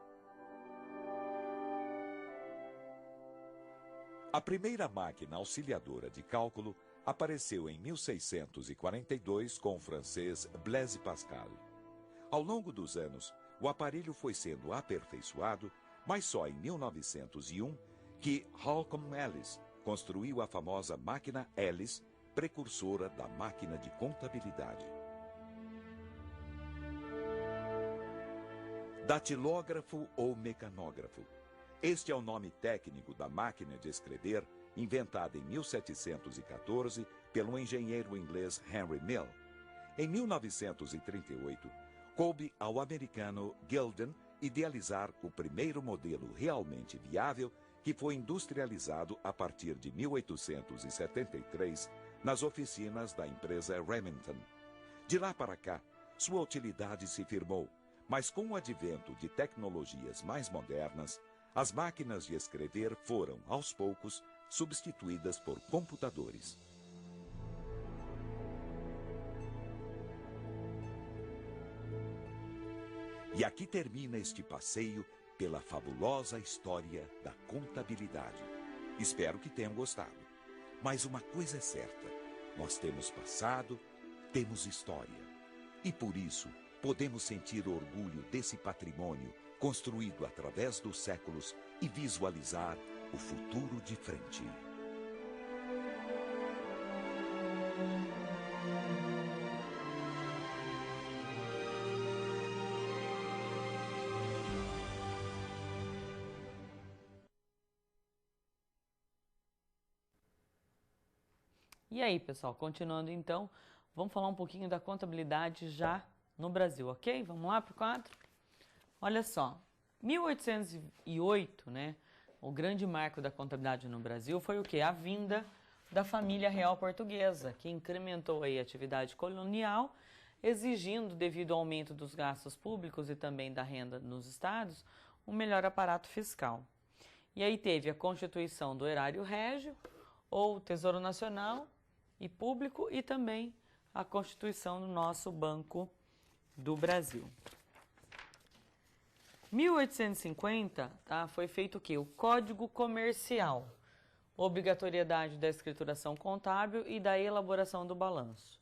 A primeira máquina auxiliadora de cálculo apareceu em 1642 com o francês Blaise Pascal. Ao longo dos anos, o aparelho foi sendo aperfeiçoado, Mas só em 1901 que Holcomb Ellis construiu a famosa máquina Ellis, precursora da máquina de contabilidade. Datilógrafo ou mecanógrafo. Este é o nome técnico da máquina de escrever, inventada em 1714 pelo engenheiro inglês Henry Mill. Em 1938, coube ao americano Gilden idealizar o primeiro modelo realmente viável, que foi industrializado a partir de 1873 nas oficinas da empresa Remington. De lá para cá, sua utilidade se firmou, mas com o advento de tecnologias mais modernas, as máquinas de escrever foram, aos poucos, substituídas por computadores. E aqui termina este passeio pela fabulosa história da contabilidade. Espero que tenham gostado. Mas uma coisa é certa, nós temos passado, temos história. E por isso, podemos sentir orgulho desse patrimônio construído através dos séculos e visualizar o futuro de frente. E aí, pessoal, continuando então, vamos falar um pouquinho da contabilidade já no Brasil, ok? Vamos lá para o quadro? Olha só, 1808, né, o grande marco da contabilidade no Brasil foi o quê? A vinda da família real portuguesa, que incrementou aí a atividade colonial, exigindo, devido ao aumento dos gastos públicos e também da renda nos estados, um melhor aparato fiscal. E aí teve a constituição do erário régio, ou Tesouro Nacional e Público, e também a constituição do nosso Banco do Brasil. 1850, tá, foi feito o quê? O Código Comercial, obrigatoriedade da escrituração contábil e da elaboração do balanço.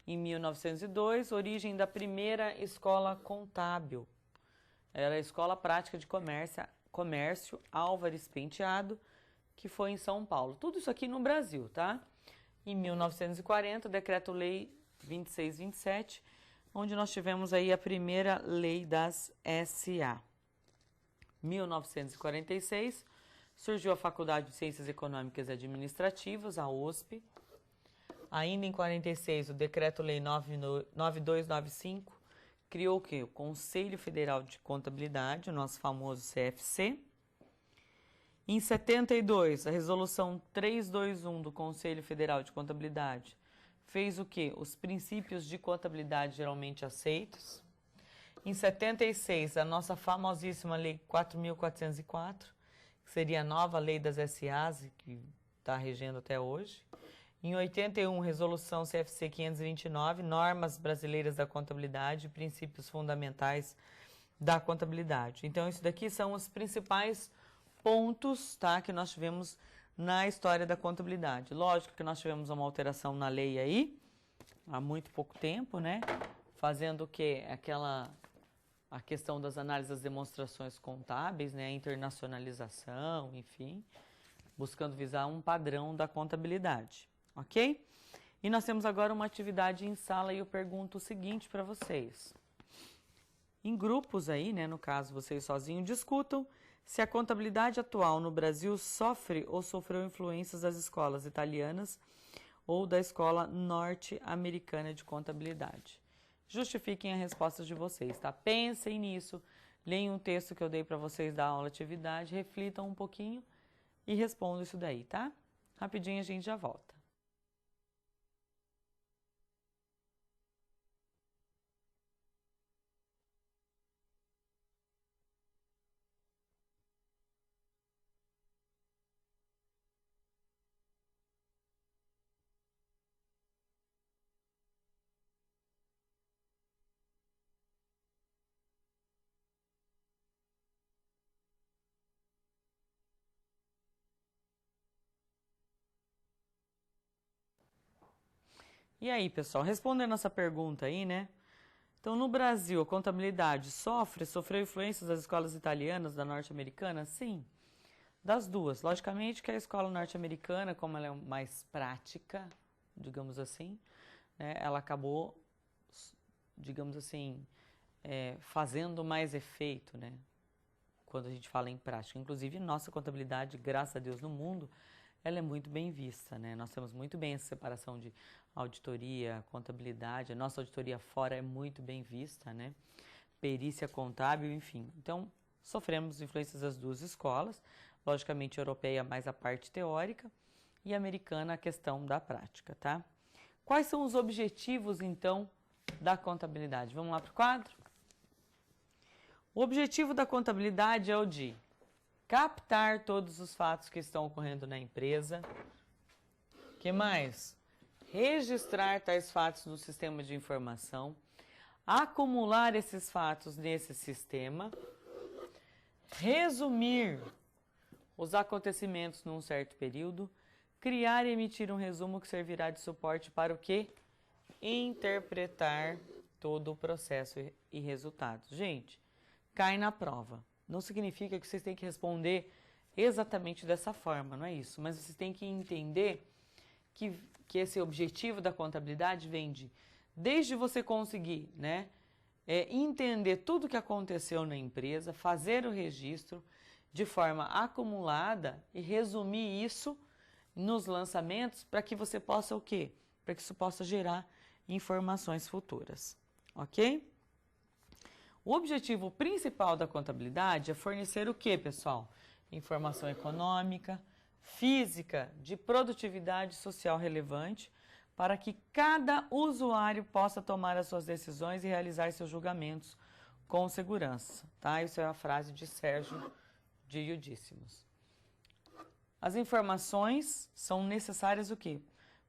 Em 1902, origem da primeira escola contábil. Era a Escola Prática de Comércio Álvares Penteado, que foi em São Paulo. Tudo isso aqui no Brasil, tá? Em 1940, Decreto-Lei 2627, onde nós tivemos aí a primeira lei das SA. 1946, surgiu a Faculdade de Ciências Econômicas e Administrativas, a USP. Ainda em 46, o Decreto-Lei 9295 criou o quê? O Conselho Federal de Contabilidade, o nosso famoso CFC. Em 72, a Resolução 321 do Conselho Federal de Contabilidade fez o quê? Os princípios de contabilidade geralmente aceitos. Em 76, a nossa famosíssima Lei 4.404, que seria a nova Lei das SAs, que está regendo até hoje. Em 81, Resolução CFC 529, Normas Brasileiras da Contabilidade e Princípios Fundamentais da Contabilidade. Então, isso daqui são os principais pontos, tá, que nós tivemos na história da contabilidade. Lógico que nós tivemos uma alteração na lei aí, há muito pouco tempo, né, fazendo o quê? A questão das análises das demonstrações contábeis, né, a internacionalização, enfim, buscando visar um padrão da contabilidade, ok? E nós temos agora uma atividade em sala e eu pergunto o seguinte para vocês. Em grupos aí, né, no caso vocês sozinhos, discutam se a contabilidade atual no Brasil sofre ou sofreu influências das escolas italianas ou da escola norte-americana de contabilidade. Justifiquem as respostas de vocês, tá? Pensem nisso, leiam um texto que eu dei para vocês da aula atividade, reflitam um pouquinho e respondam isso daí, tá? Rapidinho a gente já volta. E aí, pessoal, respondendo essa pergunta aí, né? Então, no Brasil, a contabilidade sofreu influências das escolas italianas, da norte-americana? Sim, das duas. Logicamente que a escola norte-americana, como ela é mais prática, digamos assim, né, ela acabou, digamos assim, fazendo mais efeito, né, quando a gente fala em prática. Inclusive, nossa contabilidade, graças a Deus, no mundo, ela é muito bem vista, né? Nós temos muito bem essa separação de auditoria, contabilidade. A nossa auditoria fora é muito bem vista, né? Perícia contábil, enfim. Então, sofremos influências das duas escolas. Logicamente, europeia mais a parte teórica e americana a questão da prática, tá? Quais são os objetivos, então, da contabilidade? Vamos lá para o quadro? O objetivo da contabilidade é o de captar todos os fatos que estão ocorrendo na empresa. Que mais? Registrar tais fatos no sistema de informação, acumular esses fatos nesse sistema, resumir os acontecimentos num certo período, criar e emitir um resumo que servirá de suporte para o quê? Interpretar todo o processo e resultados. Gente, cai na prova. Não significa que vocês têm que responder exatamente dessa forma, não é isso. Mas vocês têm que entender que esse objetivo da contabilidade vem desde você conseguir, né, entender tudo o que aconteceu na empresa, fazer o registro de forma acumulada e resumir isso nos lançamentos para que você possa o quê? Para que isso possa gerar informações futuras, ok? O objetivo principal da contabilidade é fornecer o quê, pessoal? Informação econômica, física, de produtividade social relevante, para que cada usuário possa tomar as suas decisões e realizar seus julgamentos com segurança, tá? Isso é a frase de Sérgio de Iudíssimos. As informações são necessárias o quê?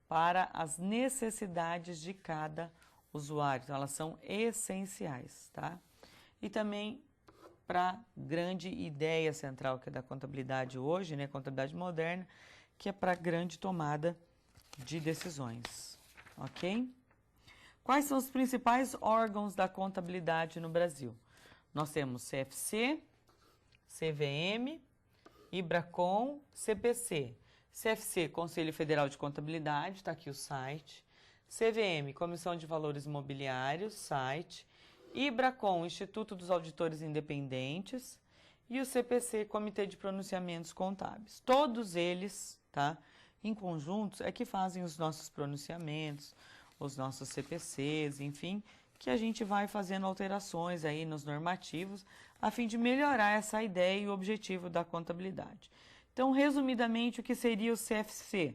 Para as necessidades de cada usuário, então elas são essenciais, tá? E também para a grande ideia central que é da contabilidade hoje, né, contabilidade moderna, que é para a grande tomada de decisões, ok? Quais são os principais órgãos da contabilidade no Brasil? Nós temos CFC, CVM, IBRACON, CPC. CFC, Conselho Federal de Contabilidade, está aqui o site. CVM, Comissão de Valores Imobiliários, site. IBRACON, Instituto dos Auditores Independentes. E o CPC, Comitê de Pronunciamentos Contábeis. Todos eles, tá, em conjuntos, é que fazem os nossos pronunciamentos, os nossos CPCs, enfim, que a gente vai fazendo alterações aí nos normativos, a fim de melhorar essa ideia e o objetivo da contabilidade. Então, resumidamente, o que seria o CFC?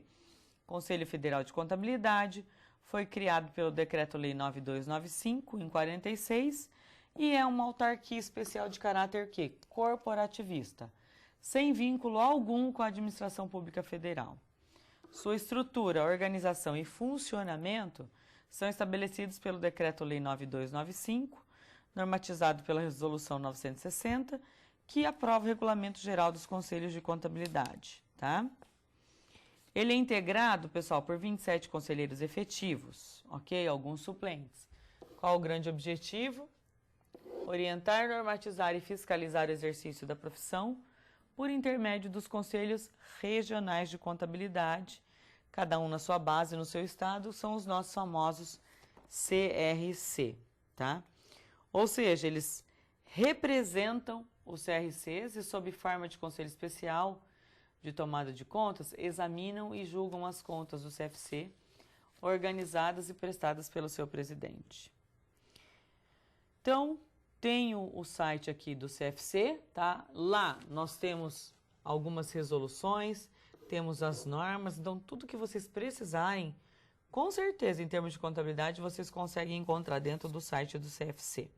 Conselho Federal de Contabilidade, foi criado pelo Decreto-Lei 9295, em 46, e é uma autarquia especial de caráter que? Corporativista, sem vínculo algum com a administração pública federal. Sua estrutura, organização e funcionamento são estabelecidos pelo Decreto-Lei 9295, normatizado pela Resolução 960, que aprova o Regulamento Geral dos Conselhos de Contabilidade, tá? Ele é integrado, pessoal, por 27 conselheiros efetivos, ok? Alguns suplentes. Qual o grande objetivo? Orientar, normatizar e fiscalizar o exercício da profissão por intermédio dos conselhos regionais de contabilidade, cada um na sua base, no seu estado, são os nossos famosos CRC, tá? Ou seja, eles representam os CRCs e, sob forma de conselho especial de tomada de contas, examinam e julgam as contas do CFC, organizadas e prestadas pelo seu presidente. Então, tenho o site aqui do CFC, tá? Lá nós temos algumas resoluções, temos as normas, então tudo que vocês precisarem, com certeza, em termos de contabilidade, vocês conseguem encontrar dentro do site do CFC.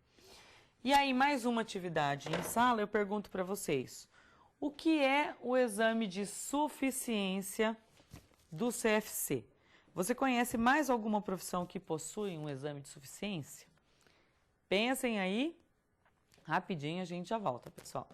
E aí, mais uma atividade em sala, eu pergunto para vocês, o que é o exame de suficiência do CFC? Você conhece mais alguma profissão que possui um exame de suficiência? Pensem aí, rapidinho a gente já volta, pessoal.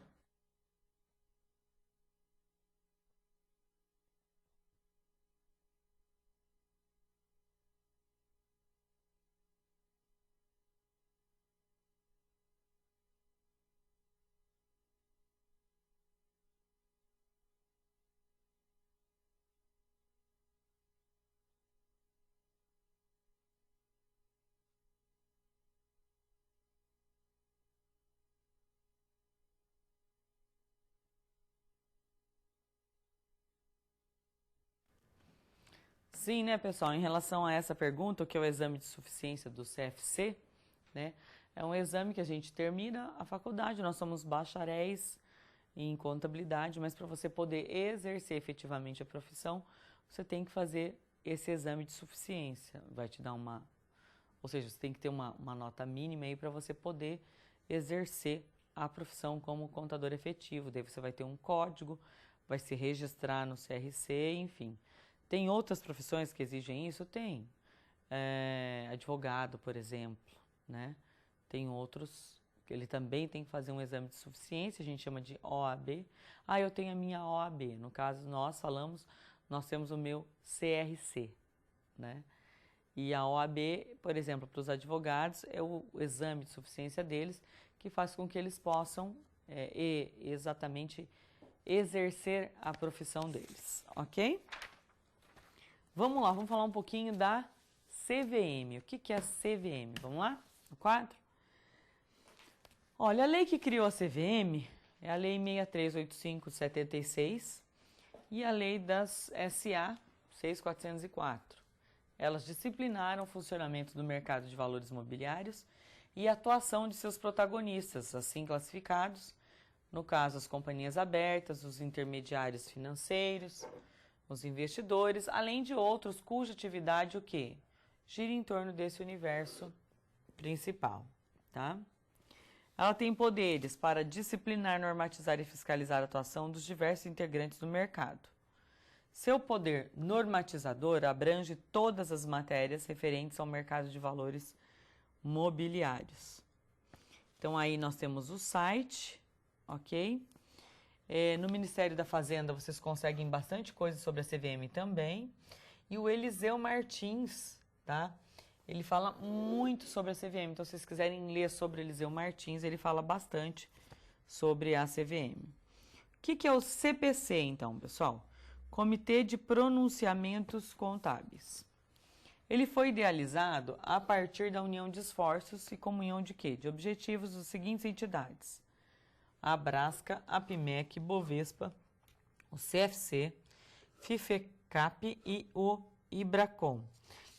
Sim, né, pessoal? Em relação a essa pergunta, que é o exame de suficiência do CFC, né? É um exame que a gente termina a faculdade, nós somos bacharéis em contabilidade, mas para você poder exercer efetivamente a profissão, você tem que fazer esse exame de suficiência. Vai te dar ou seja, você tem que ter uma nota mínima aí para você poder exercer a profissão como contador efetivo. Daí você vai ter um código, vai se registrar no CRC, enfim. Tem outras profissões que exigem isso? Tem. Advogado, por exemplo, né? Tem outros que ele também tem que fazer um exame de suficiência, a gente chama de OAB. Ah, eu tenho a minha OAB. No caso, nós temos o meu CRC, né? E a OAB, por exemplo, para os advogados, é o exame de suficiência deles que faz com que eles possam exatamente exercer a profissão deles, ok? Vamos lá, vamos falar um pouquinho da CVM. O que é a CVM? Vamos lá? No quadro? Olha, a lei que criou a CVM é a Lei 6385 de 76 e a Lei das SA 6404. Elas disciplinaram o funcionamento do mercado de valores mobiliários e a atuação de seus protagonistas, assim classificados, no caso as companhias abertas, os intermediários financeiros, os investidores, além de outros cuja atividade gira em torno desse universo principal, tá? Ela tem poderes para disciplinar, normatizar e fiscalizar a atuação dos diversos integrantes do mercado. Seu poder normatizador abrange todas as matérias referentes ao mercado de valores mobiliários. Então, aí nós temos o site, ok? No Ministério da Fazenda vocês conseguem bastante coisa sobre a CVM também. E o Eliseu Martins, tá? Ele fala muito sobre a CVM. Então, se vocês quiserem ler sobre Eliseu Martins, ele fala bastante sobre a CVM. O que é o CPC, então, pessoal? Comitê de Pronunciamentos Contábeis. Ele foi idealizado a partir da união de esforços e comunhão de quê? De objetivos das seguintes entidades: a Abrasca, a Pimec, Bovespa, o CFC, FIFECAP e o IBRACON.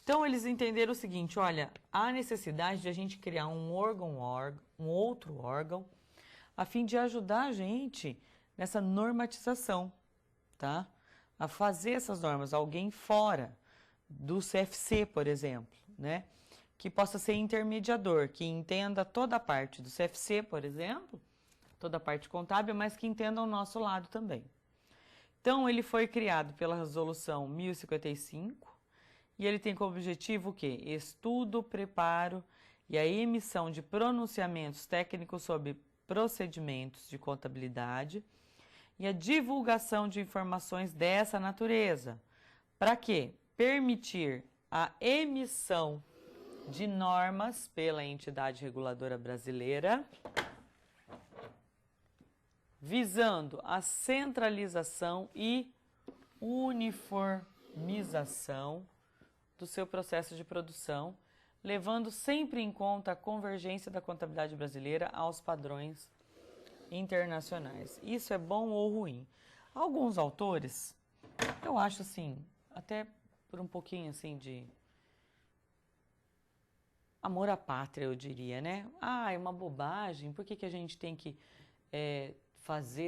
Então, eles entenderam o seguinte: olha, há necessidade de a gente criar um outro órgão, a fim de ajudar a gente nessa normatização, tá? A fazer essas normas, alguém fora do CFC, por exemplo, né? Que possa ser intermediador, que entenda toda a parte do CFC, por exemplo, toda a parte contábil, mas que entenda o nosso lado também. Então, ele foi criado pela Resolução 1055 e ele tem como objetivo o quê? Estudo, preparo e a emissão de pronunciamentos técnicos sobre procedimentos de contabilidade e a divulgação de informações dessa natureza. Para quê? Permitir a emissão de normas pela entidade reguladora brasileira, visando a centralização e uniformização do seu processo de produção, levando sempre em conta a convergência da contabilidade brasileira aos padrões internacionais. Isso é bom ou ruim? Alguns autores, eu acho assim, até por um pouquinho assim de amor à pátria, eu diria, né? É uma bobagem, por que a gente tem que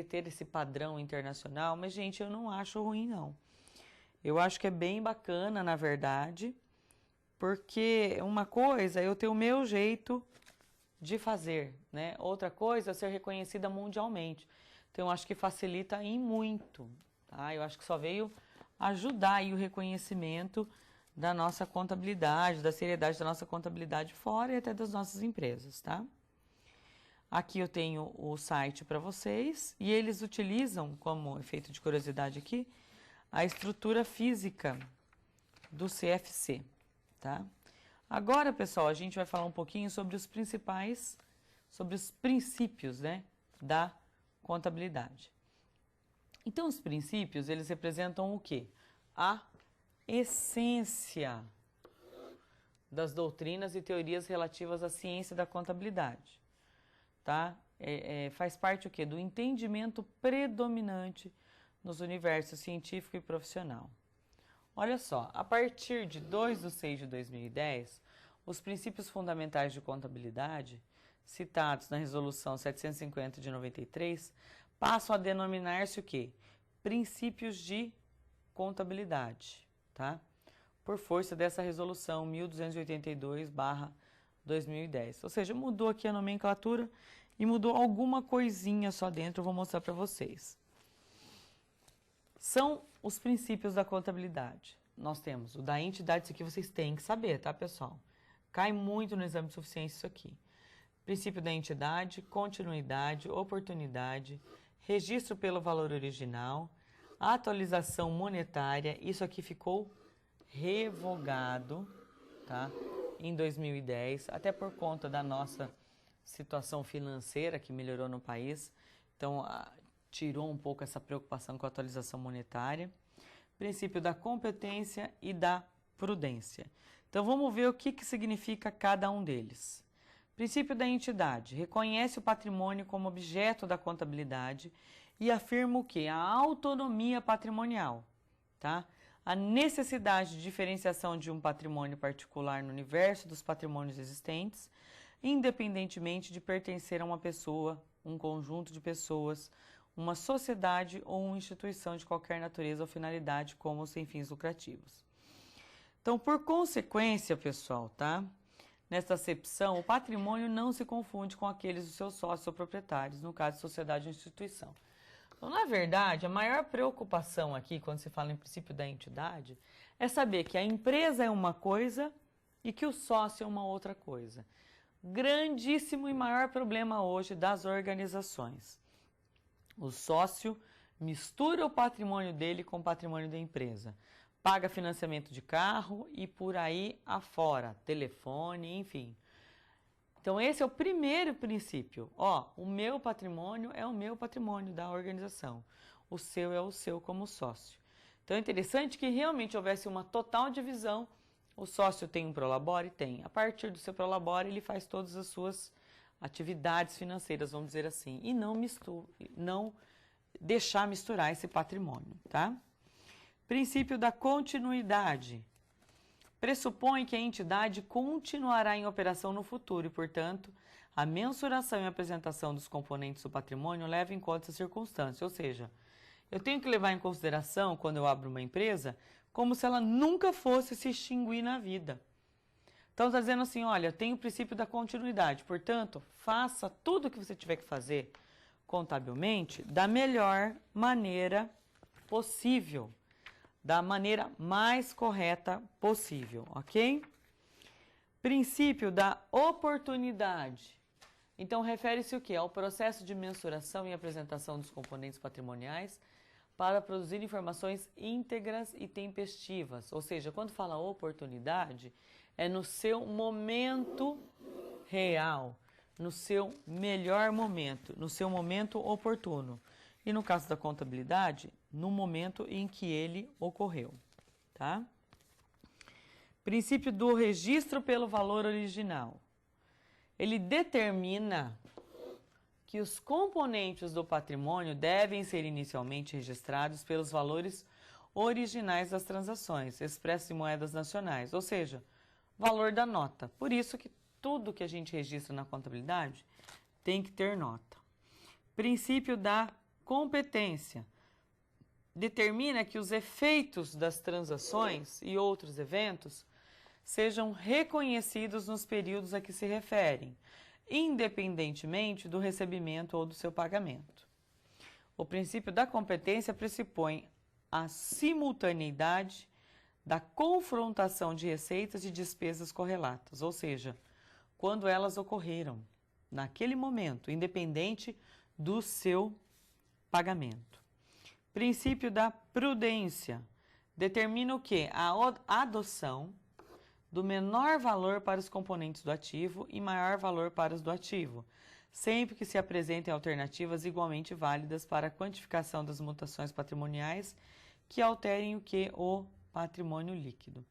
ter esse padrão internacional? Mas, gente, eu não acho ruim, não. Eu acho que é bem bacana, na verdade, porque uma coisa é eu ter o meu jeito de fazer, né? Outra coisa é ser reconhecida mundialmente. Então, eu acho que facilita em muito, tá? Eu acho que só veio ajudar aí o reconhecimento da nossa contabilidade, da seriedade da nossa contabilidade fora e até das nossas empresas, tá? Aqui eu tenho o site para vocês e eles utilizam, como efeito de curiosidade aqui, a estrutura física do CFC, tá? Agora, pessoal, a gente vai falar um pouquinho sobre os princípios, né, da contabilidade. Então, os princípios, eles representam o quê? A essência das doutrinas e teorias relativas à ciência da contabilidade, tá? Faz parte o quê? Do entendimento predominante nos universos científico e profissional. Olha só, a partir de 2/6/2010, os princípios fundamentais de contabilidade, citados na Resolução 750 de 93, passam a denominar-se o quê? Princípios de contabilidade, tá? Por força dessa Resolução 1282/2010. Ou seja, mudou aqui a nomenclatura e mudou alguma coisinha só dentro, eu vou mostrar para vocês. São os princípios da contabilidade. Nós temos o da entidade, isso aqui vocês têm que saber, tá, pessoal? Cai muito no exame de suficiência isso aqui. Princípio da entidade, continuidade, oportunidade, registro pelo valor original, atualização monetária, isso aqui ficou revogado, tá? Em 2010, até por conta da nossa situação financeira que melhorou no país. Então, tirou um pouco essa preocupação com a atualização monetária. Princípio da competência e da prudência. Então, vamos ver o que significa cada um deles. Princípio da entidade. Reconhece o patrimônio como objeto da contabilidade e afirma o quê? A autonomia patrimonial, tá? A necessidade de diferenciação de um patrimônio particular no universo dos patrimônios existentes, independentemente de pertencer a uma pessoa, um conjunto de pessoas, uma sociedade ou uma instituição de qualquer natureza ou finalidade, como sem fins lucrativos. Então, por consequência, pessoal, tá? Nesta acepção, o patrimônio não se confunde com aqueles dos seus sócios ou proprietários, no caso de sociedade ou instituição. Então, na verdade, a maior preocupação aqui, quando se fala em princípio da entidade, é saber que a empresa é uma coisa e que o sócio é uma outra coisa. Grandíssimo e maior problema hoje das organizações. O sócio mistura o patrimônio dele com o patrimônio da empresa. Paga financiamento de carro e por aí afora, telefone, enfim. Então, esse é o primeiro princípio. Ó, o meu patrimônio é o meu patrimônio da organização. O seu é o seu como sócio. Então, é interessante que realmente houvesse uma total divisão. O sócio tem um prolabore? Tem. A partir do seu prolabore, ele faz todas as suas atividades financeiras, vamos dizer assim. E não deixar misturar esse patrimônio, tá? Princípio da continuidade. Pressupõe que a entidade continuará em operação no futuro e, portanto, a mensuração e apresentação dos componentes do patrimônio leva em conta essa circunstância. Ou seja, eu tenho que levar em consideração, quando eu abro uma empresa, como se ela nunca fosse se extinguir na vida. Então, está dizendo assim, olha, tem o princípio da continuidade, portanto, faça tudo o que você tiver que fazer contabilmente da melhor maneira possível, da maneira mais correta possível, ok? Princípio da oportunidade. Então, refere-se o quê? Ao processo de mensuração e apresentação dos componentes patrimoniais para produzir informações íntegras e tempestivas. Ou seja, quando fala oportunidade, é no seu momento real, no seu melhor momento, no seu momento oportuno. E no caso da contabilidade, no momento em que ele ocorreu, tá? Princípio do registro pelo valor original. Ele determina que os componentes do patrimônio devem ser inicialmente registrados pelos valores originais das transações, expressos em moedas nacionais, ou seja, valor da nota. Por isso que tudo que a gente registra na contabilidade tem que ter nota. Princípio da competência. Determina que os efeitos das transações e outros eventos sejam reconhecidos nos períodos a que se referem, independentemente do recebimento ou do seu pagamento. O princípio da competência pressupõe a simultaneidade da confrontação de receitas e despesas correlatas, ou seja, quando elas ocorreram, naquele momento, independente do seu pagamento. Princípio da prudência determina o quê? A adoção do menor valor para os componentes do ativo e maior valor para os do ativo, sempre que se apresentem alternativas igualmente válidas para a quantificação das mutações patrimoniais que alterem o que? O patrimônio líquido.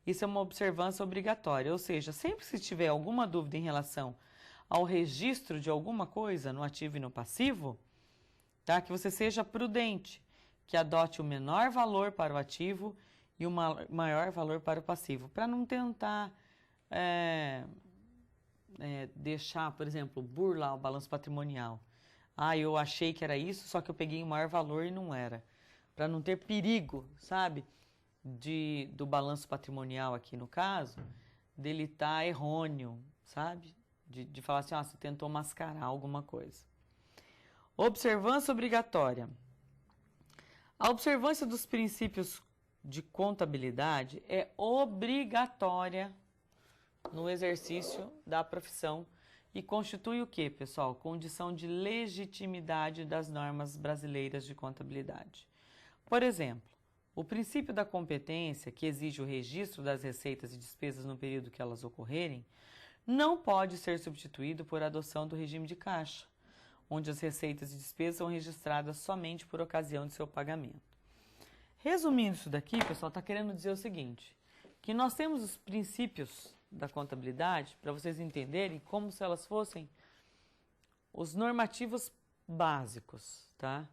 Isso é uma observância obrigatória, ou seja, sempre que se tiver alguma dúvida em relação ao registro de alguma coisa no ativo e no passivo, tá? Que você seja prudente, que adote o menor valor para o ativo e o maior valor para o passivo, para não tentar deixar, por exemplo, burlar o balanço patrimonial. Ah, eu achei que era isso, só que eu peguei o maior valor e não era. Para não ter perigo, sabe, do balanço patrimonial aqui no caso, dele estar errôneo, sabe? De falar assim, você tentou mascarar alguma coisa. Observância obrigatória. A observância dos princípios de contabilidade é obrigatória no exercício da profissão e constitui o quê, pessoal? Condição de legitimidade das normas brasileiras de contabilidade. Por exemplo, o princípio da competência, que exige o registro das receitas e despesas no período que elas ocorrerem, não pode ser substituído por adoção do regime de caixa, onde as receitas e despesas são registradas somente por ocasião de seu pagamento. Resumindo isso daqui, pessoal, está querendo dizer o seguinte, que nós temos os princípios da contabilidade, para vocês entenderem, como se elas fossem os normativos básicos, tá?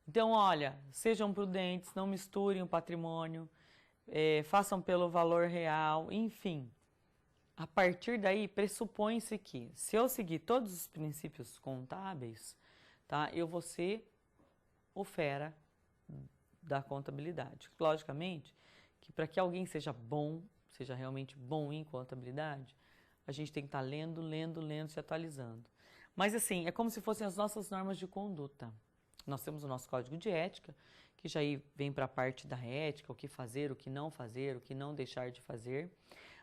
Então, olha, sejam prudentes, não misturem o patrimônio, façam pelo valor real, enfim. A partir daí, pressupõe-se que, se eu seguir todos os princípios contábeis, tá, eu vou ser o fera da contabilidade. Logicamente, que para que alguém seja realmente bom em contabilidade, a gente tem que estar lendo, se atualizando. Mas assim, é como se fossem as nossas normas de conduta. Nós temos o nosso código de ética, que já vem para a parte da ética, o que fazer, o que não deixar de fazer.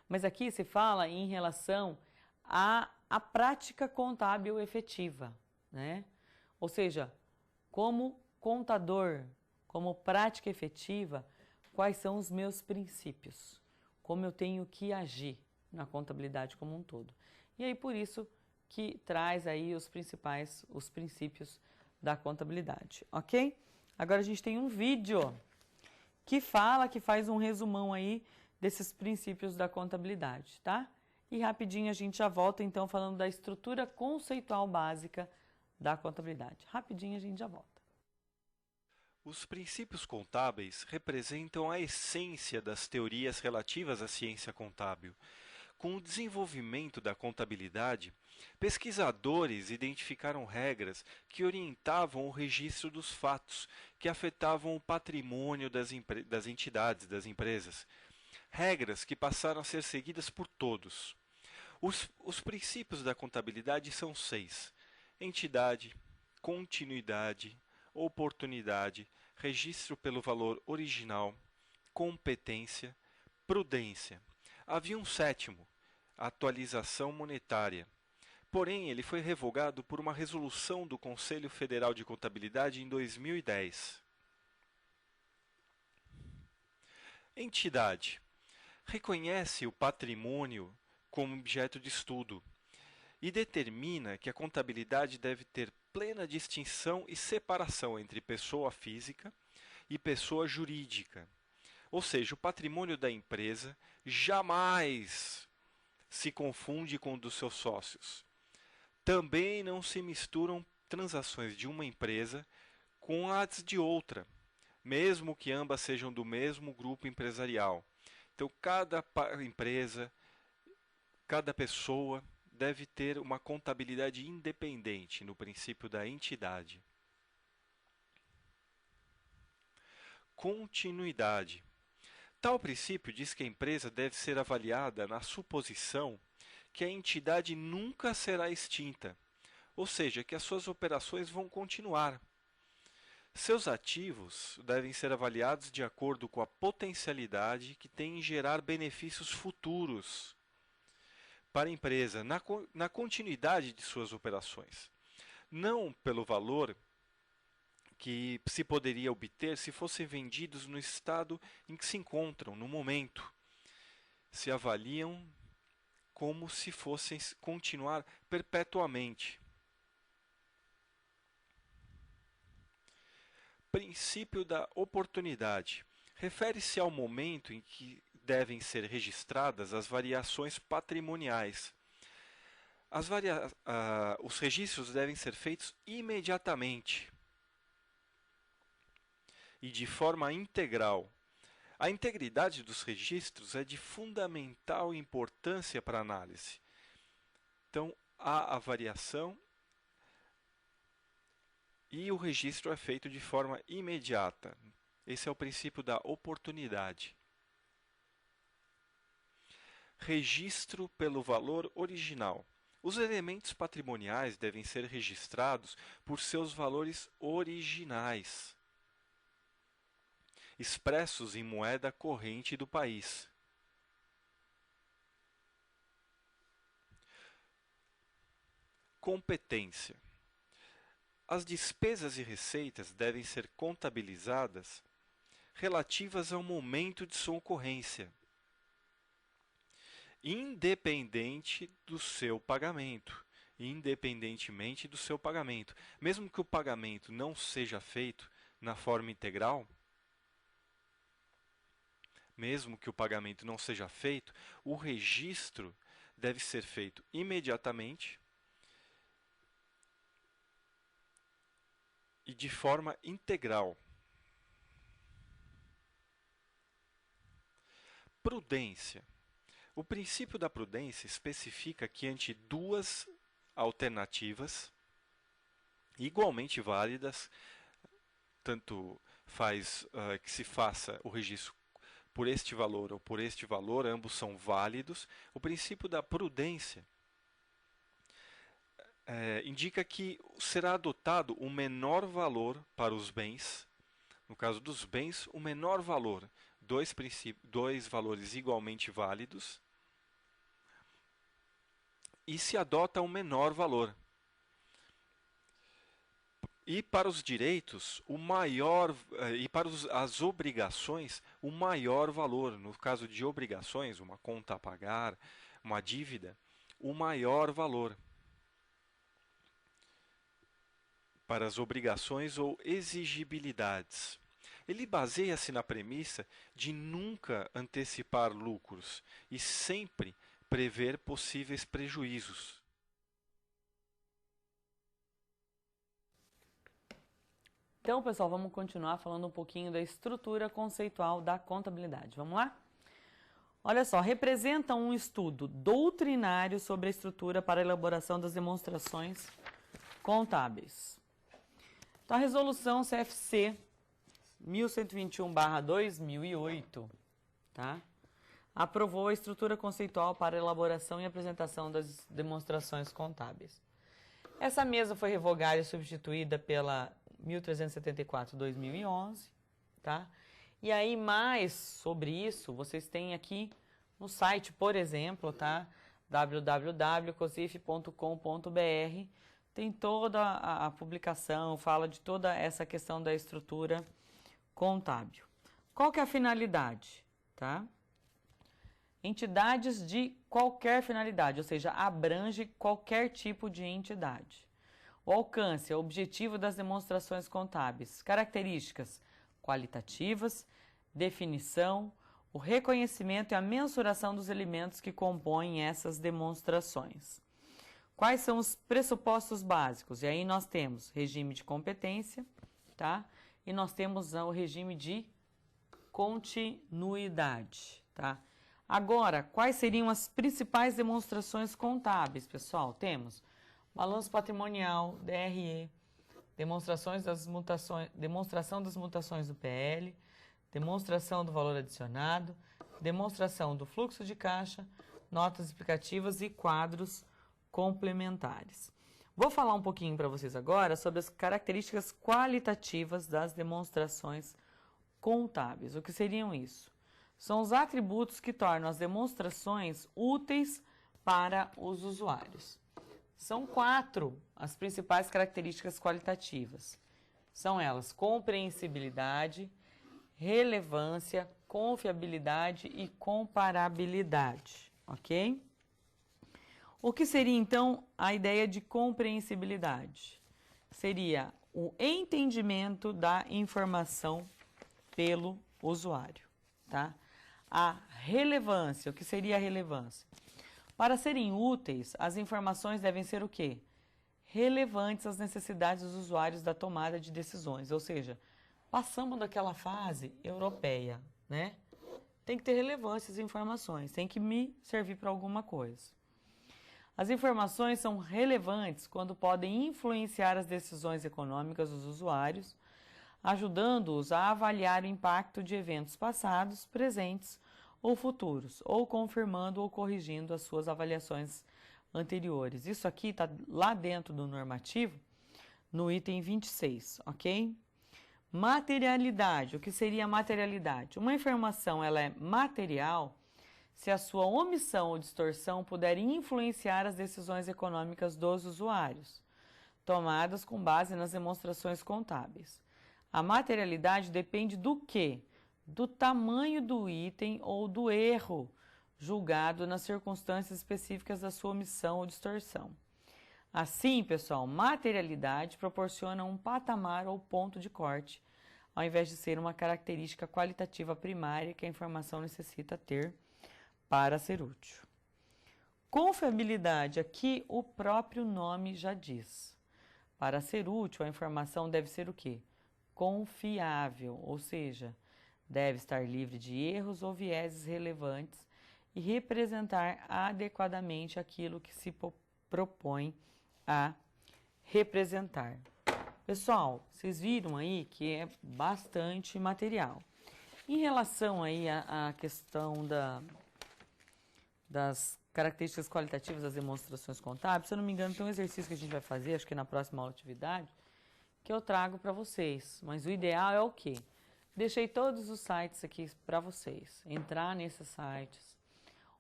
Mas aqui se fala em relação à prática contábil efetiva, né? Ou seja, como contador, como prática efetiva, quais são os meus princípios, como eu tenho que agir na contabilidade como um todo. E aí por isso que traz aí os princípios da contabilidade, ok? Agora a gente tem um vídeo que faz um resumão aí desses princípios da contabilidade, tá? E rapidinho a gente já volta então falando da estrutura conceitual básica da contabilidade. Rapidinho a gente já volta. Os princípios contábeis representam a essência das teorias relativas à ciência contábil. Com o desenvolvimento da contabilidade, pesquisadores identificaram regras que orientavam o registro dos fatos que afetavam o patrimônio das entidades, das empresas. Regras que passaram a ser seguidas por todos. Os princípios da contabilidade são 6: entidade, continuidade, oportunidade, registro pelo valor original, competência, prudência. Havia um 7º, atualização monetária. Porém, ele foi revogado por uma resolução do Conselho Federal de Contabilidade em 2010. Entidade. Reconhece o patrimônio como objeto de estudo e determina que a contabilidade deve ter plena distinção e separação entre pessoa física e pessoa jurídica. Ou seja, o patrimônio da empresa jamais se confunde com o dos seus sócios. Também não se misturam transações de uma empresa com as de outra, mesmo que ambas sejam do mesmo grupo empresarial. Então, cada empresa, cada pessoa deve ter uma contabilidade independente no princípio da entidade. Continuidade. Tal princípio diz que a empresa deve ser avaliada na suposição que a entidade nunca será extinta, ou seja, que as suas operações vão continuar. Seus ativos devem ser avaliados de acordo com a potencialidade que tem em gerar benefícios futuros para a empresa na continuidade de suas operações, não pelo valor que se poderia obter se fossem vendidos no estado em que se encontram no momento. Se avaliam como se fossem continuar perpetuamente. Princípio da oportunidade. Refere-se ao momento em que devem ser registradas as variações patrimoniais. Os registros devem ser feitos imediatamente e de forma integral. A integridade dos registros é de fundamental importância para a análise. Então, há a variação e o registro é feito de forma imediata. Esse é o princípio da oportunidade. Registro pelo valor original. Os elementos patrimoniais devem ser registrados por seus valores originais, expressos em moeda corrente do país. Competência. As despesas e receitas devem ser contabilizadas relativas ao momento de sua ocorrência, independentemente do seu pagamento. Mesmo que o pagamento não seja feito na forma integral, o registro deve ser feito imediatamente e de forma integral. Prudência. O princípio da prudência especifica que ante duas alternativas igualmente válidas, tanto faz que se faça o registro por este valor ou por este valor, ambos são válidos. O princípio da prudência indica que será adotado o menor valor para os bens. No caso dos bens, o menor valor, dois valores igualmente válidos, e se adota o menor valor. E para os direitos, as obrigações, o maior valor. No caso de obrigações, uma conta a pagar, uma dívida, o maior valor. Para as obrigações ou exigibilidades. Ele baseia-se na premissa de nunca antecipar lucros e sempre prever possíveis prejuízos. Então, pessoal, vamos continuar falando um pouquinho da estrutura conceitual da contabilidade. Vamos lá? Olha só, representa um estudo doutrinário sobre a estrutura para a elaboração das demonstrações contábeis. Então, a resolução CFC 1121/2008, tá? Aprovou a estrutura conceitual para a elaboração e apresentação das demonstrações contábeis. Essa mesa foi revogada e substituída pela 1374/2011, tá? E aí, mais sobre isso, vocês têm aqui no site, por exemplo, tá? www.cosif.com.br. Tem toda a publicação, fala de toda essa questão da estrutura contábil. Qual que é a finalidade, tá? Entidades de qualquer finalidade, ou seja, abrange qualquer tipo de entidade. O alcance, o objetivo das demonstrações contábeis, características qualitativas, definição, o reconhecimento e a mensuração dos elementos que compõem essas demonstrações. Quais são os pressupostos básicos? E aí nós temos regime de competência, tá? E nós temos o regime de continuidade, tá? Agora, quais seriam as principais demonstrações contábeis, pessoal? Temos balanço patrimonial, DRE, demonstração das mutações do PL, demonstração do valor adicionado, demonstração do fluxo de caixa, notas explicativas e quadros complementares. Vou falar um pouquinho para vocês agora sobre as características qualitativas das demonstrações contábeis. O que seriam isso? São os atributos que tornam as demonstrações úteis para os usuários. São 4 as principais características qualitativas. São elas: compreensibilidade, relevância, confiabilidade e comparabilidade, ok? O que seria, então, a ideia de compreensibilidade? Seria o entendimento da informação pelo usuário, tá? A relevância, o que seria a relevância? Para serem úteis, as informações devem ser o quê? Relevantes às necessidades dos usuários da tomada de decisões, ou seja, passamos daquela fase europeia, né? tem que ter relevância as informações, tem que me servir para alguma coisa. As informações são relevantes quando podem influenciar as decisões econômicas dos usuários, ajudando-os a avaliar o impacto de eventos passados, presentes ou futuros, ou confirmando ou corrigindo as suas avaliações anteriores. Isso aqui está lá dentro do normativo, no item 26, ok? Materialidade. O que seria materialidade? Uma informação ela é material se a sua omissão ou distorção puder influenciar as decisões econômicas dos usuários, tomadas com base nas demonstrações contábeis. A materialidade depende do quê? Do tamanho do item ou do erro julgado nas circunstâncias específicas da sua omissão ou distorção. Assim, pessoal, materialidade proporciona um patamar ou ponto de corte, ao invés de ser uma característica qualitativa primária que a informação necessita ter para ser útil. Confiabilidade, aqui o próprio nome já diz. Para ser útil, a informação deve ser o quê? Confiável, ou seja, deve estar livre de erros ou vieses relevantes e representar adequadamente aquilo que se propõe a representar. Pessoal, vocês viram aí que é bastante material. Em relação aí à questão das características qualitativas das demonstrações contábeis, se eu não me engano, tem um exercício que a gente vai fazer, acho que na próxima aula de atividade, que eu trago para vocês. Mas o ideal é o quê? Deixei todos os sites aqui para vocês. Entrar nesses sites,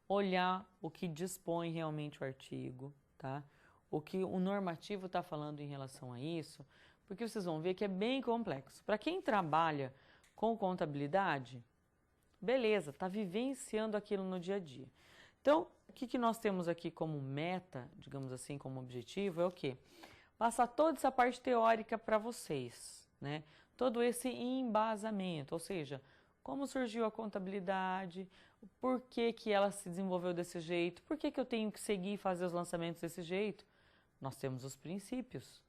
olhar o que dispõe realmente o artigo, tá? O que o normativo está falando em relação a isso, porque vocês vão ver que é bem complexo. Para quem trabalha com contabilidade, beleza, está vivenciando aquilo no dia a dia. Então, o que nós temos aqui como meta, digamos assim, como objetivo, é o quê? Passar toda essa parte teórica para vocês, né? Todo esse embasamento, ou seja, como surgiu a contabilidade, por que ela se desenvolveu desse jeito, por que eu tenho que seguir e fazer os lançamentos desse jeito. Nós temos os princípios,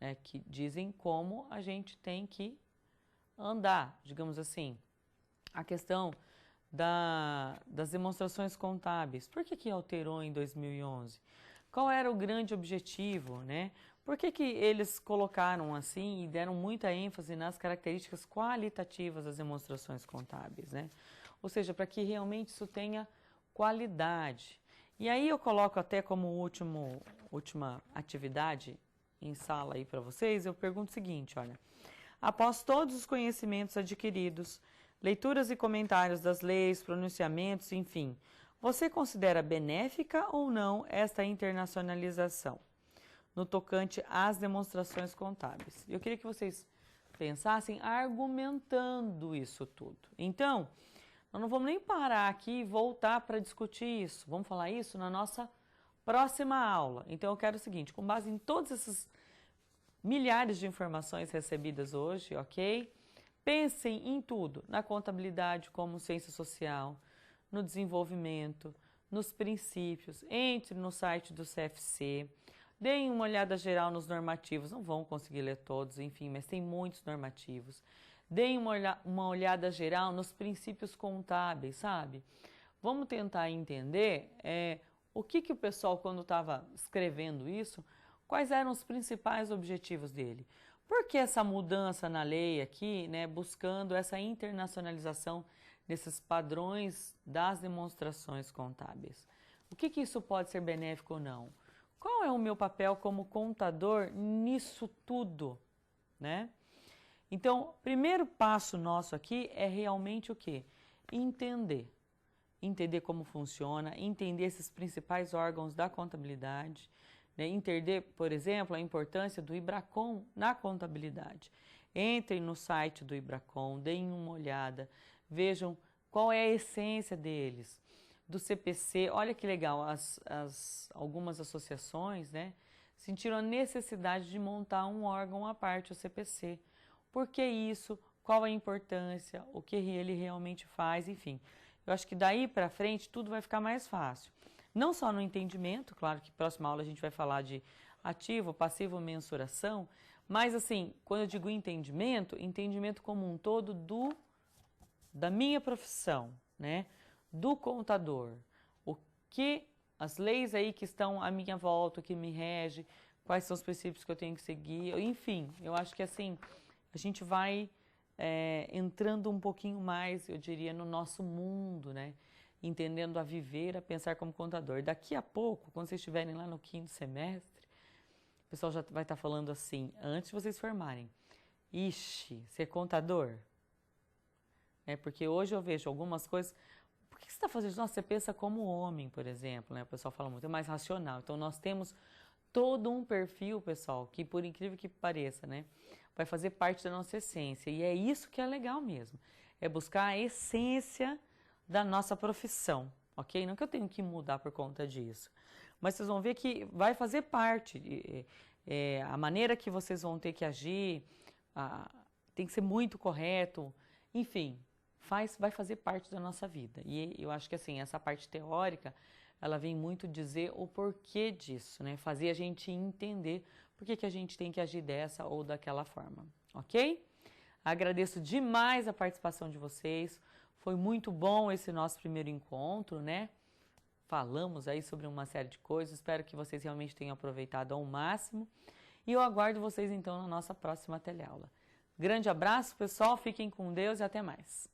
né, que dizem como a gente tem que andar, digamos assim. A questão das demonstrações contábeis. Por que alterou em 2011? Qual era o grande objetivo, né? Por que eles colocaram assim e deram muita ênfase nas características qualitativas das demonstrações contábeis, né? Ou seja, para que realmente isso tenha qualidade. E aí eu coloco até como última atividade em sala aí para vocês, eu pergunto o seguinte, olha. Após todos os conhecimentos adquiridos, leituras e comentários das leis, pronunciamentos, enfim, você considera benéfica ou não esta internacionalização no tocante às demonstrações contábeis? Eu queria que vocês pensassem argumentando isso tudo. Então, nós não vamos nem parar aqui e voltar para discutir isso. Vamos falar isso na nossa próxima aula. Então, eu quero o seguinte, com base em todos esses milhares de informações recebidas hoje, ok? Pensem em tudo, na contabilidade como ciência social, no desenvolvimento, nos princípios, entre no site do CFC, deem uma olhada geral nos normativos, não vão conseguir ler todos, enfim, mas tem muitos normativos. Deem uma olhada geral nos princípios contábeis, sabe? Vamos tentar entender o que o pessoal, quando estava escrevendo isso, quais eram os principais objetivos dele. Por que essa mudança na lei aqui, né, buscando essa internacionalização desses padrões das demonstrações contábeis? O que isso pode ser benéfico ou não? Qual é o meu papel como contador nisso tudo, né? Então, primeiro passo nosso aqui é realmente o quê? Entender. Entender como funciona, entender esses principais órgãos da contabilidade, né? Entender, por exemplo, a importância do IBRACON na contabilidade. Entrem no site do IBRACON, deem uma olhada, vejam qual é a essência deles. Do CPC, olha que legal, algumas associações, né, sentiram a necessidade de montar um órgão à parte, o CPC. Por que isso? Qual a importância? O que ele realmente faz? Enfim, eu acho que daí para frente tudo vai ficar mais fácil. Não só no entendimento, claro que próxima aula a gente vai falar de ativo, passivo, mensuração, mas assim, quando eu digo entendimento como um todo da minha profissão, né, do contador. O que as leis aí que estão à minha volta, que me rege, quais são os princípios que eu tenho que seguir, enfim, eu acho que assim, a gente vai entrando um pouquinho mais, eu diria, no nosso mundo, né, entendendo a viver, a pensar como contador. Daqui a pouco, quando vocês estiverem lá no 5º semestre, o pessoal já vai estar falando assim, antes de vocês formarem, ixi, ser contador? Porque hoje eu vejo algumas coisas, por que você está fazendo isso? Nossa, você pensa como homem, por exemplo, né? O pessoal fala muito, é mais racional. Então nós temos todo um perfil, pessoal, que por incrível que pareça, né, vai fazer parte da nossa essência. E é isso que é legal mesmo, é buscar a essência da nossa profissão, ok? Não que eu tenho que mudar por conta disso, mas vocês vão ver que vai fazer parte, a maneira que vocês vão ter que agir, tem que ser muito correto, enfim, vai fazer parte da nossa vida. E eu acho que assim, essa parte teórica, ela vem muito dizer o porquê disso, né? Fazer a gente entender por que a gente tem que agir dessa ou daquela forma, ok? Agradeço demais a participação de vocês, foi muito bom esse nosso primeiro encontro, né? Falamos aí sobre uma série de coisas, espero que vocês realmente tenham aproveitado ao máximo e eu aguardo vocês então na nossa próxima teleaula. Grande abraço, pessoal, fiquem com Deus e até mais.